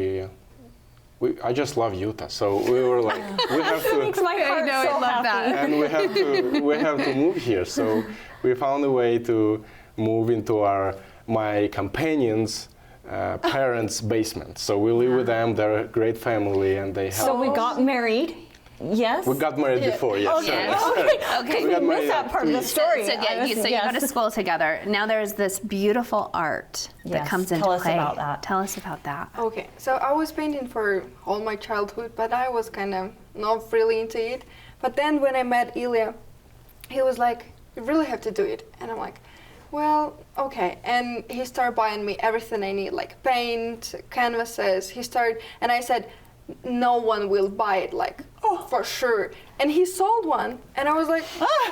[SPEAKER 7] I just love Utah, so we were like, we have to.
[SPEAKER 3] Makes my heart
[SPEAKER 1] I
[SPEAKER 3] so
[SPEAKER 1] love
[SPEAKER 3] happy.
[SPEAKER 1] that.
[SPEAKER 7] And we have to move here. So we found a way to move into my companion's parents' basement. So we live with them. They're a great family, and they help.
[SPEAKER 3] So we got married. Yes.
[SPEAKER 7] We got married before, yes.
[SPEAKER 1] Yes.
[SPEAKER 3] Okay.
[SPEAKER 7] We got
[SPEAKER 3] We
[SPEAKER 7] married
[SPEAKER 3] missed that part of the story.
[SPEAKER 1] So you go to school together. Now there's this beautiful art that
[SPEAKER 3] Yes,
[SPEAKER 1] comes into
[SPEAKER 3] tell us
[SPEAKER 1] play.
[SPEAKER 3] about that.
[SPEAKER 1] Tell us about that.
[SPEAKER 8] Okay, so I was painting for all my childhood, but I was kind of not really into it. But then when I met Ilya, he was like, you really have to do it. And I'm like, well, okay. And he started buying me everything I need, like paint, canvases. And I said, no one will buy it, like, for sure. And he sold one, and I was like,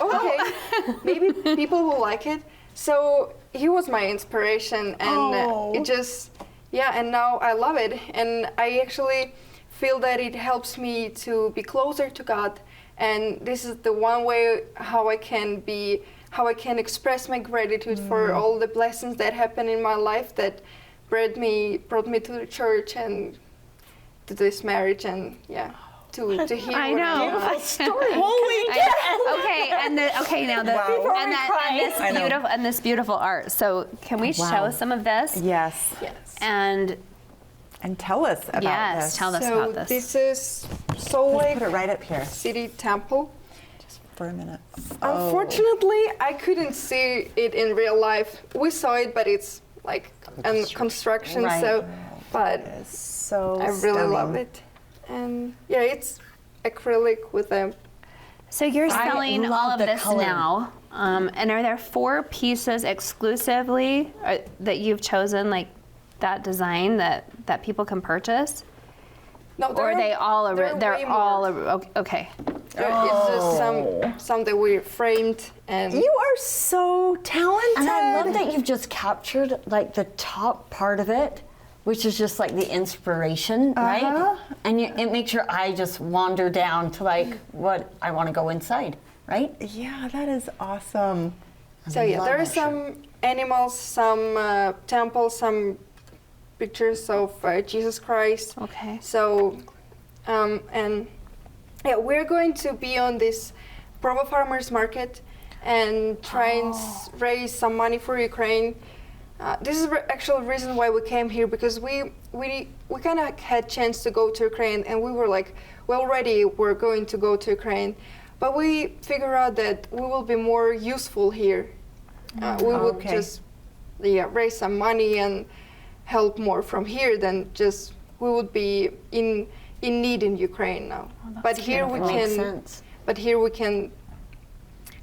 [SPEAKER 8] okay, maybe people will like it. So he was my inspiration, and it just, and now I love it. And I actually feel that it helps me to be closer to God. And this is the one way how I can express my gratitude for all the blessings that happened in my life that brought me to the church and to this marriage, and to hear
[SPEAKER 1] I
[SPEAKER 8] what
[SPEAKER 1] know.
[SPEAKER 3] Beautiful story.
[SPEAKER 1] And this beautiful art. So can we show some of this?
[SPEAKER 2] Yes.
[SPEAKER 8] Yes.
[SPEAKER 1] And
[SPEAKER 2] tell us about
[SPEAKER 1] yes,
[SPEAKER 2] this.
[SPEAKER 1] tell us
[SPEAKER 8] So
[SPEAKER 1] about this.
[SPEAKER 8] this is Salt Lake
[SPEAKER 2] Put it right up here
[SPEAKER 8] City Temple.
[SPEAKER 2] for a minute.
[SPEAKER 8] Unfortunately, I couldn't see it in real life. We saw it, but it's like in construction.
[SPEAKER 3] Right.
[SPEAKER 8] So, but
[SPEAKER 2] So
[SPEAKER 8] I really love it. And it's acrylic with a.
[SPEAKER 1] So you're
[SPEAKER 3] I
[SPEAKER 1] selling
[SPEAKER 3] love
[SPEAKER 1] all of
[SPEAKER 3] the
[SPEAKER 1] this
[SPEAKER 3] color.
[SPEAKER 1] now. And are there 4 pieces exclusively that you've chosen, like that design that people can purchase?
[SPEAKER 8] No,
[SPEAKER 1] Or are they all? They're all okay.
[SPEAKER 8] It's just some that we framed and.
[SPEAKER 2] You are so talented.
[SPEAKER 3] And I love that you've just captured like the top part of it, which is just like the inspiration, right? And it makes your eye just wander down to like what I want to go inside, right?
[SPEAKER 2] Yeah, that is awesome.
[SPEAKER 8] So yeah, there are some animals, some temples, some pictures of Jesus Christ.
[SPEAKER 1] Okay.
[SPEAKER 8] So, and yeah, we're going to be on this Provo Farmers Market and try and raise some money for Ukraine. This is actual reason why we came here, because we kind of had chance to go to Ukraine, and we were like, well, already we're going to go to Ukraine, but we figure out that we will be more useful here. We would just raise some money and help more from here than just we would be in need in Ukraine now. But here we can. But here we can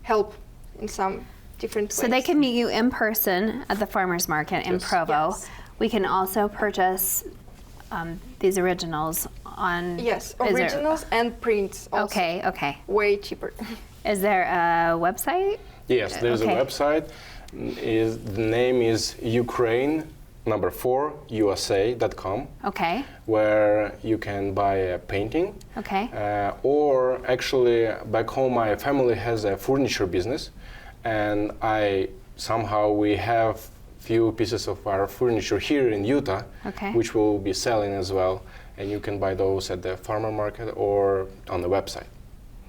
[SPEAKER 8] help in some different ways.
[SPEAKER 1] So they can meet you in person at the farmers market in Provo.
[SPEAKER 8] Yes.
[SPEAKER 1] We can also purchase these originals on.
[SPEAKER 8] Yes, originals and prints. Also.
[SPEAKER 1] Okay.
[SPEAKER 8] Way cheaper.
[SPEAKER 1] Is there a website?
[SPEAKER 7] Yes, there's a website. The name is Ukraine4USA.com.
[SPEAKER 1] Okay.
[SPEAKER 7] Where you can buy a painting.
[SPEAKER 1] Okay.
[SPEAKER 7] Or actually, back home, my family has a furniture business, and we have few pieces of our furniture here in Utah, which we'll be selling as well, and you can buy those at the farmer market or on the website.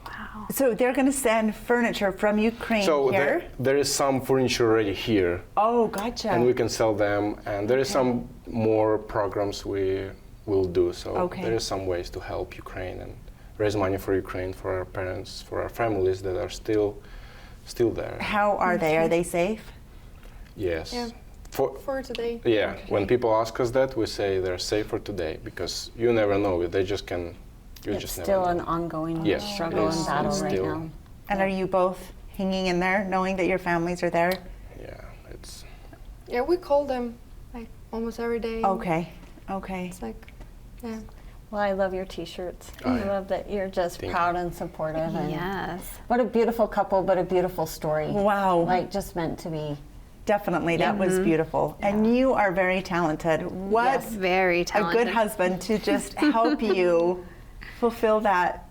[SPEAKER 1] Wow.
[SPEAKER 2] So they're going to send furniture from Ukraine here?
[SPEAKER 7] There is some furniture already here.
[SPEAKER 2] Oh, gotcha.
[SPEAKER 7] And we can sell them, and there is some more programs we will do. So there is some ways to help Ukraine and raise money for Ukraine, for our parents, for our families that are still there.
[SPEAKER 2] How are they? Are they safe?
[SPEAKER 7] Yes.
[SPEAKER 8] Yeah. For today.
[SPEAKER 7] Yeah. When people ask us that, we say they're safe for today, because you never know. They just can.
[SPEAKER 3] It's still an ongoing struggle and battle right now.
[SPEAKER 2] And are you both hanging in there, knowing that your families are there?
[SPEAKER 7] Yeah, it's.
[SPEAKER 8] Yeah, we call them like almost every day.
[SPEAKER 2] Okay.
[SPEAKER 8] It's like, yeah.
[SPEAKER 3] Well, I love your T-shirts. I love that you're just proud and supportive. And
[SPEAKER 1] Yes.
[SPEAKER 3] what a beautiful couple, but a beautiful story.
[SPEAKER 2] Wow.
[SPEAKER 3] Like just meant to be.
[SPEAKER 2] Definitely, that was beautiful. And you are very talented. What
[SPEAKER 1] very talented.
[SPEAKER 2] a good husband to just help you fulfill that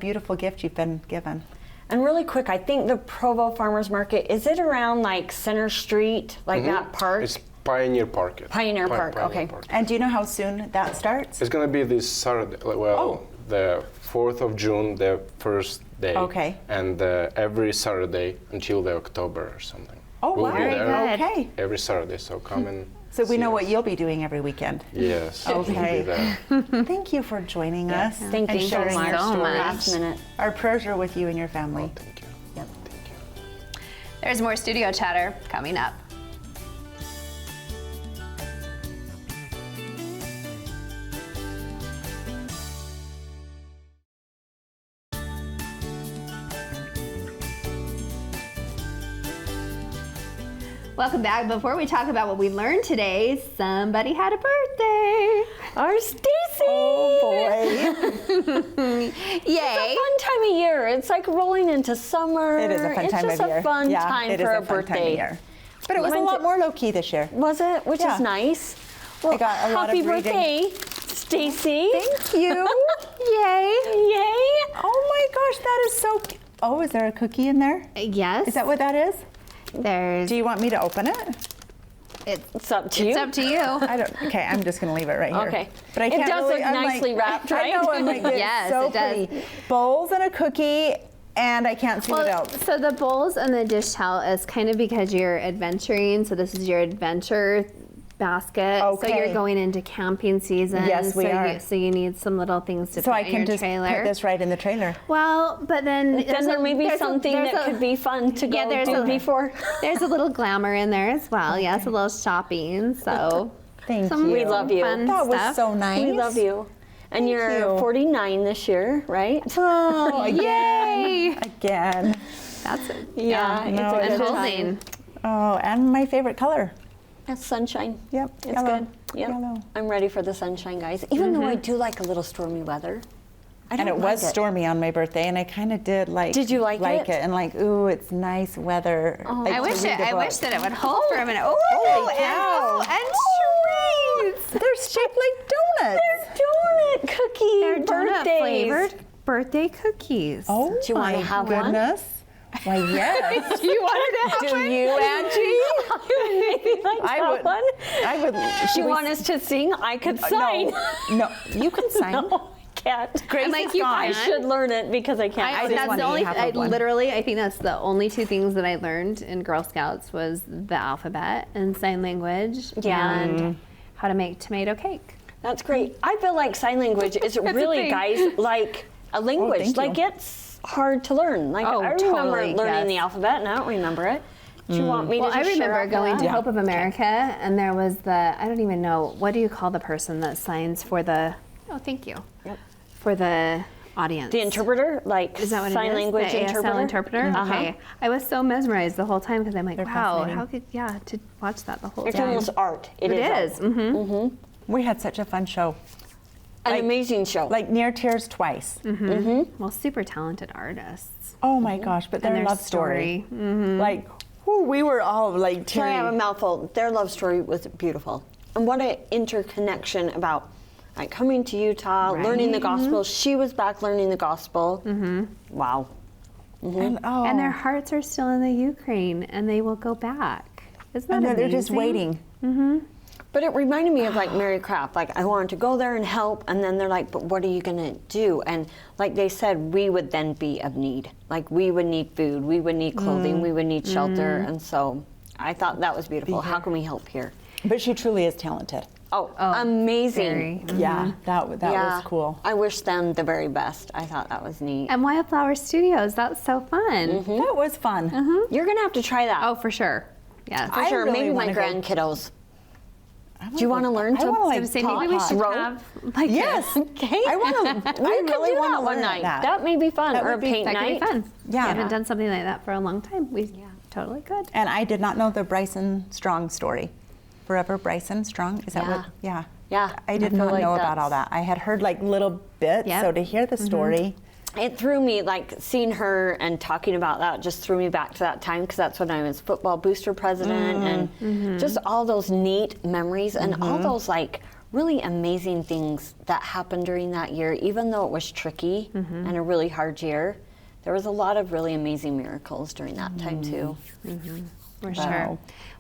[SPEAKER 2] beautiful gift you've been given.
[SPEAKER 3] And really quick, I think the Provo Farmers Market, is it around like Center Street, like that park?
[SPEAKER 7] It's Pioneer Park.
[SPEAKER 3] Pioneer Park, okay.
[SPEAKER 7] Park.
[SPEAKER 2] And do you know how soon that starts?
[SPEAKER 7] It's going to be this Saturday, the 4th of June, the first day.
[SPEAKER 2] Okay.
[SPEAKER 7] And every Saturday until the October or something.
[SPEAKER 2] Oh,
[SPEAKER 7] we'll
[SPEAKER 2] wow.
[SPEAKER 7] be there
[SPEAKER 2] Okay.
[SPEAKER 7] every Saturday, so come and
[SPEAKER 2] So we
[SPEAKER 7] see
[SPEAKER 2] know
[SPEAKER 7] us.
[SPEAKER 2] what you'll be doing every weekend.
[SPEAKER 7] Yes.
[SPEAKER 2] Okay.
[SPEAKER 7] We'll be there.
[SPEAKER 2] Thank you for joining us.
[SPEAKER 3] Thank
[SPEAKER 2] and
[SPEAKER 3] you so
[SPEAKER 2] sharing
[SPEAKER 3] much.
[SPEAKER 2] your stories.
[SPEAKER 3] Last minute.
[SPEAKER 2] Our prayers are with you and your family.
[SPEAKER 7] Thank you.
[SPEAKER 3] Yep.
[SPEAKER 7] Thank you.
[SPEAKER 1] There's more studio chatter coming up. Welcome back. Before we talk about what we learned today, somebody had a birthday.
[SPEAKER 3] Our Stacy!
[SPEAKER 2] Oh boy.
[SPEAKER 1] Yay.
[SPEAKER 3] It's a fun time of year. It's like rolling into summer.
[SPEAKER 2] It is a fun time of year.
[SPEAKER 3] It's just a fun time for a birthday.
[SPEAKER 2] But it was a lot more low key this year.
[SPEAKER 3] Was it? Which is nice. Well,
[SPEAKER 2] I got a lot
[SPEAKER 3] happy
[SPEAKER 2] of reading.
[SPEAKER 3] birthday, Stacy.
[SPEAKER 2] Thank you.
[SPEAKER 3] Yay. Yay.
[SPEAKER 2] Oh my gosh, that is so cute. Oh, is there a cookie in there?
[SPEAKER 1] Yes.
[SPEAKER 2] Is that what that is?
[SPEAKER 1] There's.
[SPEAKER 2] Do you want me to open it?
[SPEAKER 3] It's up to you.
[SPEAKER 1] It's up to you.
[SPEAKER 2] I don't. Okay, I'm just gonna leave it right here.
[SPEAKER 3] Okay.
[SPEAKER 2] But I
[SPEAKER 3] It
[SPEAKER 2] can't
[SPEAKER 3] does
[SPEAKER 2] really,
[SPEAKER 3] look
[SPEAKER 2] I'm
[SPEAKER 3] nicely
[SPEAKER 2] like,
[SPEAKER 3] wrapped,
[SPEAKER 2] I
[SPEAKER 3] right?
[SPEAKER 2] know. I'm like, it's
[SPEAKER 1] Yes,
[SPEAKER 2] so
[SPEAKER 1] it does.
[SPEAKER 2] pretty. Bowls and a cookie, and I can't see what else.
[SPEAKER 1] So the bowls and the dish towel is kind of because you're adventuring. So this is your adventure basket.
[SPEAKER 2] Okay.
[SPEAKER 1] So you're going into camping season.
[SPEAKER 2] Yes, we are.
[SPEAKER 1] So you need some little things to
[SPEAKER 2] So
[SPEAKER 1] put
[SPEAKER 2] I
[SPEAKER 1] in
[SPEAKER 2] can
[SPEAKER 1] your
[SPEAKER 2] just
[SPEAKER 1] trailer.
[SPEAKER 2] put this right in the trailer.
[SPEAKER 1] Well, but then
[SPEAKER 3] There may be something that could be fun to go do before.
[SPEAKER 1] There's a little glamour in there as well. Yes, a little shopping. So
[SPEAKER 2] Thank
[SPEAKER 1] some
[SPEAKER 2] you.
[SPEAKER 3] We love you.
[SPEAKER 1] fun
[SPEAKER 2] That was
[SPEAKER 1] stuff.
[SPEAKER 2] so nice.
[SPEAKER 3] We love you. And
[SPEAKER 2] Thank
[SPEAKER 3] you're
[SPEAKER 2] you.
[SPEAKER 3] 49 this year, right?
[SPEAKER 2] Oh,
[SPEAKER 1] Yay!
[SPEAKER 2] again.
[SPEAKER 1] I That's it.
[SPEAKER 3] Yeah,
[SPEAKER 2] no,
[SPEAKER 3] it's
[SPEAKER 2] it
[SPEAKER 1] And
[SPEAKER 2] is.
[SPEAKER 1] holding.
[SPEAKER 2] Oh, and my favorite color.
[SPEAKER 3] It's sunshine.
[SPEAKER 2] Yep,
[SPEAKER 3] It's
[SPEAKER 2] yellow.
[SPEAKER 3] good. Yep.
[SPEAKER 2] Yellow.
[SPEAKER 3] I'm ready for the sunshine, guys. Even though I do like a little stormy weather. I
[SPEAKER 2] And
[SPEAKER 3] don't
[SPEAKER 2] it
[SPEAKER 3] mind
[SPEAKER 2] was stormy on my birthday, and I kind of did like.
[SPEAKER 3] Did you like it?
[SPEAKER 2] And like, ooh, it's nice weather. Like,
[SPEAKER 1] I
[SPEAKER 2] to
[SPEAKER 1] wish
[SPEAKER 2] read a
[SPEAKER 1] I
[SPEAKER 2] book.
[SPEAKER 1] wish that it would hold for a minute. Oh,
[SPEAKER 2] Holy
[SPEAKER 1] and,
[SPEAKER 2] cow.
[SPEAKER 1] and treats.
[SPEAKER 2] They're shaped like donuts.
[SPEAKER 3] Donut cookie
[SPEAKER 1] They're donut
[SPEAKER 3] birthdays.
[SPEAKER 1] flavored birthday cookies.
[SPEAKER 2] Oh,
[SPEAKER 3] Do you wanna
[SPEAKER 2] my
[SPEAKER 3] have one?
[SPEAKER 2] goodness. Why, yes.
[SPEAKER 1] You wanted to have
[SPEAKER 2] Do you, Angie?
[SPEAKER 3] Maybe like
[SPEAKER 2] I
[SPEAKER 3] that
[SPEAKER 2] would.
[SPEAKER 3] one.
[SPEAKER 2] I would.
[SPEAKER 3] You
[SPEAKER 2] should we
[SPEAKER 3] want us to sing? I could sign.
[SPEAKER 2] No, you can sign.
[SPEAKER 3] No, I can't.
[SPEAKER 2] Grace
[SPEAKER 1] I'm like,
[SPEAKER 2] is
[SPEAKER 1] you
[SPEAKER 2] gone.
[SPEAKER 3] I
[SPEAKER 1] can.
[SPEAKER 3] should learn it because I can't.
[SPEAKER 2] I
[SPEAKER 3] sing.
[SPEAKER 2] just
[SPEAKER 1] that's
[SPEAKER 2] wanna
[SPEAKER 1] the only.
[SPEAKER 2] have
[SPEAKER 1] I
[SPEAKER 2] one.
[SPEAKER 1] literally, I think that's the only two things that I learned in Girl Scouts was the alphabet and sign language,
[SPEAKER 3] Yeah.
[SPEAKER 1] and how to make tomato cake.
[SPEAKER 3] That's great. I feel like sign language is really,
[SPEAKER 1] thing.
[SPEAKER 3] guys, like a language.
[SPEAKER 2] thank
[SPEAKER 3] Like
[SPEAKER 2] you.
[SPEAKER 3] it's hard to learn. Like
[SPEAKER 1] Oh,
[SPEAKER 3] I remember
[SPEAKER 1] totally,
[SPEAKER 3] learning the
[SPEAKER 1] yes.
[SPEAKER 3] alphabet, and I don't remember it. Do you want me
[SPEAKER 1] Well,
[SPEAKER 3] to?
[SPEAKER 1] I
[SPEAKER 3] Just share
[SPEAKER 1] remember
[SPEAKER 3] out
[SPEAKER 1] going to
[SPEAKER 3] that?
[SPEAKER 1] Hope of America, and there was the, I don't even know, what do you call the person that signs for the, oh, thank you,
[SPEAKER 3] Yep.
[SPEAKER 1] for the audience?
[SPEAKER 3] The interpreter, like
[SPEAKER 1] Is that what
[SPEAKER 3] sign
[SPEAKER 1] it is?
[SPEAKER 3] language
[SPEAKER 1] The
[SPEAKER 3] interpreter.
[SPEAKER 1] ASL interpreter?
[SPEAKER 3] Uh-huh.
[SPEAKER 1] Okay. I was so mesmerized the whole time because I'm like,
[SPEAKER 2] They're
[SPEAKER 1] wow,
[SPEAKER 2] fascinating.
[SPEAKER 1] how could, yeah, to watch that the whole
[SPEAKER 3] It's
[SPEAKER 1] time.
[SPEAKER 3] almost art.
[SPEAKER 1] It is.
[SPEAKER 3] art.
[SPEAKER 1] Mm-hmm.
[SPEAKER 2] We had such a fun show.
[SPEAKER 3] An
[SPEAKER 2] Like-
[SPEAKER 3] amazing show.
[SPEAKER 2] Like near tears twice.
[SPEAKER 1] Well, super talented artists.
[SPEAKER 2] Oh my gosh, but
[SPEAKER 1] And
[SPEAKER 2] their
[SPEAKER 1] their
[SPEAKER 2] love story.
[SPEAKER 1] story.
[SPEAKER 2] Like, whew, we were all like
[SPEAKER 3] Sorry, I have a
[SPEAKER 2] teary.
[SPEAKER 3] mouthful. Their love story was beautiful. And what an interconnection about like coming to Utah, learning the gospel. She was back learning the gospel. Wow.
[SPEAKER 2] And, oh,
[SPEAKER 1] And their hearts are still in the Ukraine, and they will go back. Isn't that
[SPEAKER 2] and
[SPEAKER 1] amazing?
[SPEAKER 2] they're just waiting.
[SPEAKER 3] But it reminded me of like Mary Craft. Like I wanted to go there and help, and then they're like, "But what are you gonna do?" And like they said, we would then be of need. Like we would need food, we would need clothing, we would need shelter, and so I thought that was beautiful. How can we help here?
[SPEAKER 2] But she truly is talented.
[SPEAKER 3] Oh, amazing!
[SPEAKER 1] Very.
[SPEAKER 2] Yeah, that was cool.
[SPEAKER 3] I wish them the very best. I thought that was neat.
[SPEAKER 1] And Wildflower Studios, that's so fun.
[SPEAKER 2] That was fun.
[SPEAKER 3] You're gonna have to try that.
[SPEAKER 1] Oh, for sure. Yes.
[SPEAKER 3] for
[SPEAKER 2] I
[SPEAKER 3] sure.
[SPEAKER 2] really
[SPEAKER 3] Maybe my
[SPEAKER 2] wanna go-
[SPEAKER 3] grandkiddos. Do you want to learn
[SPEAKER 2] I
[SPEAKER 3] to?
[SPEAKER 2] wanna, like,
[SPEAKER 1] Say
[SPEAKER 2] talk
[SPEAKER 1] maybe we should
[SPEAKER 3] rope?
[SPEAKER 1] have like
[SPEAKER 2] Yes.
[SPEAKER 3] Okay.
[SPEAKER 2] I want to.
[SPEAKER 3] We
[SPEAKER 2] I
[SPEAKER 3] could
[SPEAKER 2] really
[SPEAKER 3] do
[SPEAKER 2] want
[SPEAKER 3] that
[SPEAKER 2] to
[SPEAKER 3] one
[SPEAKER 2] learn
[SPEAKER 3] night.
[SPEAKER 2] that.
[SPEAKER 3] That may be fun,
[SPEAKER 2] That
[SPEAKER 3] or a
[SPEAKER 2] would be-
[SPEAKER 3] paint
[SPEAKER 1] that
[SPEAKER 3] night.
[SPEAKER 1] could be fun.
[SPEAKER 2] Yeah.
[SPEAKER 1] We haven't done something like that for a long time. We totally could.
[SPEAKER 2] And I did not know the Bryson Strong story. Forever Bryson Strong. Is that
[SPEAKER 3] Yeah.
[SPEAKER 2] what? Yeah.
[SPEAKER 3] Yeah,
[SPEAKER 2] I
[SPEAKER 3] I
[SPEAKER 2] did
[SPEAKER 3] feel
[SPEAKER 2] not
[SPEAKER 3] like
[SPEAKER 2] know about all
[SPEAKER 3] that's-
[SPEAKER 2] that. I had heard like little bits.
[SPEAKER 1] Yep.
[SPEAKER 2] So to hear the story.
[SPEAKER 3] It threw me, like seeing her and talking about that just threw me back to that time because that's when I was football booster president and just all those neat memories and all those like really amazing things that happened during that year, even though it was tricky and a really hard year. There was a lot of really amazing miracles during that time too.
[SPEAKER 1] For
[SPEAKER 2] Wow.
[SPEAKER 1] sure.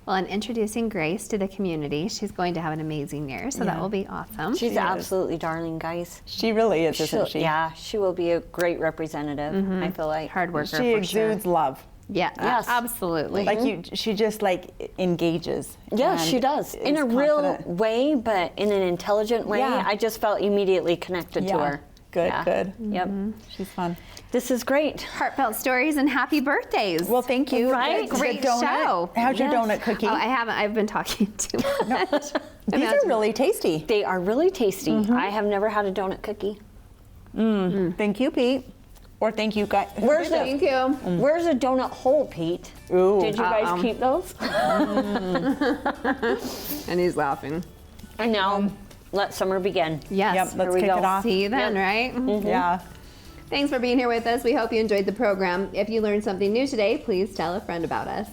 [SPEAKER 1] Well, and introducing Grace to the community, she's going to have an amazing year, so that
[SPEAKER 2] Yeah.
[SPEAKER 1] will be awesome.
[SPEAKER 3] She's absolutely darling, guys.
[SPEAKER 2] She really is,
[SPEAKER 3] She'll-
[SPEAKER 2] isn't she?
[SPEAKER 3] Yeah, she will be a great representative. I feel like
[SPEAKER 1] hard worker
[SPEAKER 2] She
[SPEAKER 1] for sure.
[SPEAKER 2] exudes love.
[SPEAKER 1] Yeah,
[SPEAKER 3] Yes.
[SPEAKER 1] absolutely.
[SPEAKER 2] Like she just like engages.
[SPEAKER 3] Yeah,
[SPEAKER 2] and
[SPEAKER 3] she does. In
[SPEAKER 2] is
[SPEAKER 3] a real
[SPEAKER 2] confident.
[SPEAKER 3] way, but in an intelligent way.
[SPEAKER 2] Yeah.
[SPEAKER 3] I just felt immediately connected to
[SPEAKER 2] Yeah.
[SPEAKER 3] her.
[SPEAKER 2] Good,
[SPEAKER 3] Yeah.
[SPEAKER 2] good.
[SPEAKER 3] Yep.
[SPEAKER 2] She's fun.
[SPEAKER 3] This is great.
[SPEAKER 1] Heartfelt stories and happy birthdays.
[SPEAKER 2] Well, thank you.
[SPEAKER 3] Right?
[SPEAKER 2] The
[SPEAKER 1] Great
[SPEAKER 2] donut.
[SPEAKER 1] show.
[SPEAKER 2] How's your
[SPEAKER 3] Yes.
[SPEAKER 2] donut cookie?
[SPEAKER 1] Oh, I haven't. I've been talking too much.
[SPEAKER 2] These are really tasty.
[SPEAKER 3] They are really tasty. I have never had a donut cookie.
[SPEAKER 2] Thank you, Pete. Or thank you, guys.
[SPEAKER 3] Where's the
[SPEAKER 1] Thank you.
[SPEAKER 3] Where's a donut hole, Pete?
[SPEAKER 2] Ooh.
[SPEAKER 3] Did you guys keep those?
[SPEAKER 1] And he's laughing.
[SPEAKER 3] And now let summer begin.
[SPEAKER 1] Yes.
[SPEAKER 2] Yep, let's
[SPEAKER 3] we
[SPEAKER 2] kick
[SPEAKER 3] go.
[SPEAKER 2] it off.
[SPEAKER 1] See you then,
[SPEAKER 3] Yep.
[SPEAKER 1] right?
[SPEAKER 2] Yeah.
[SPEAKER 1] Thanks for being here with us. We hope you enjoyed the program. If you learned something new today, please tell a friend about us.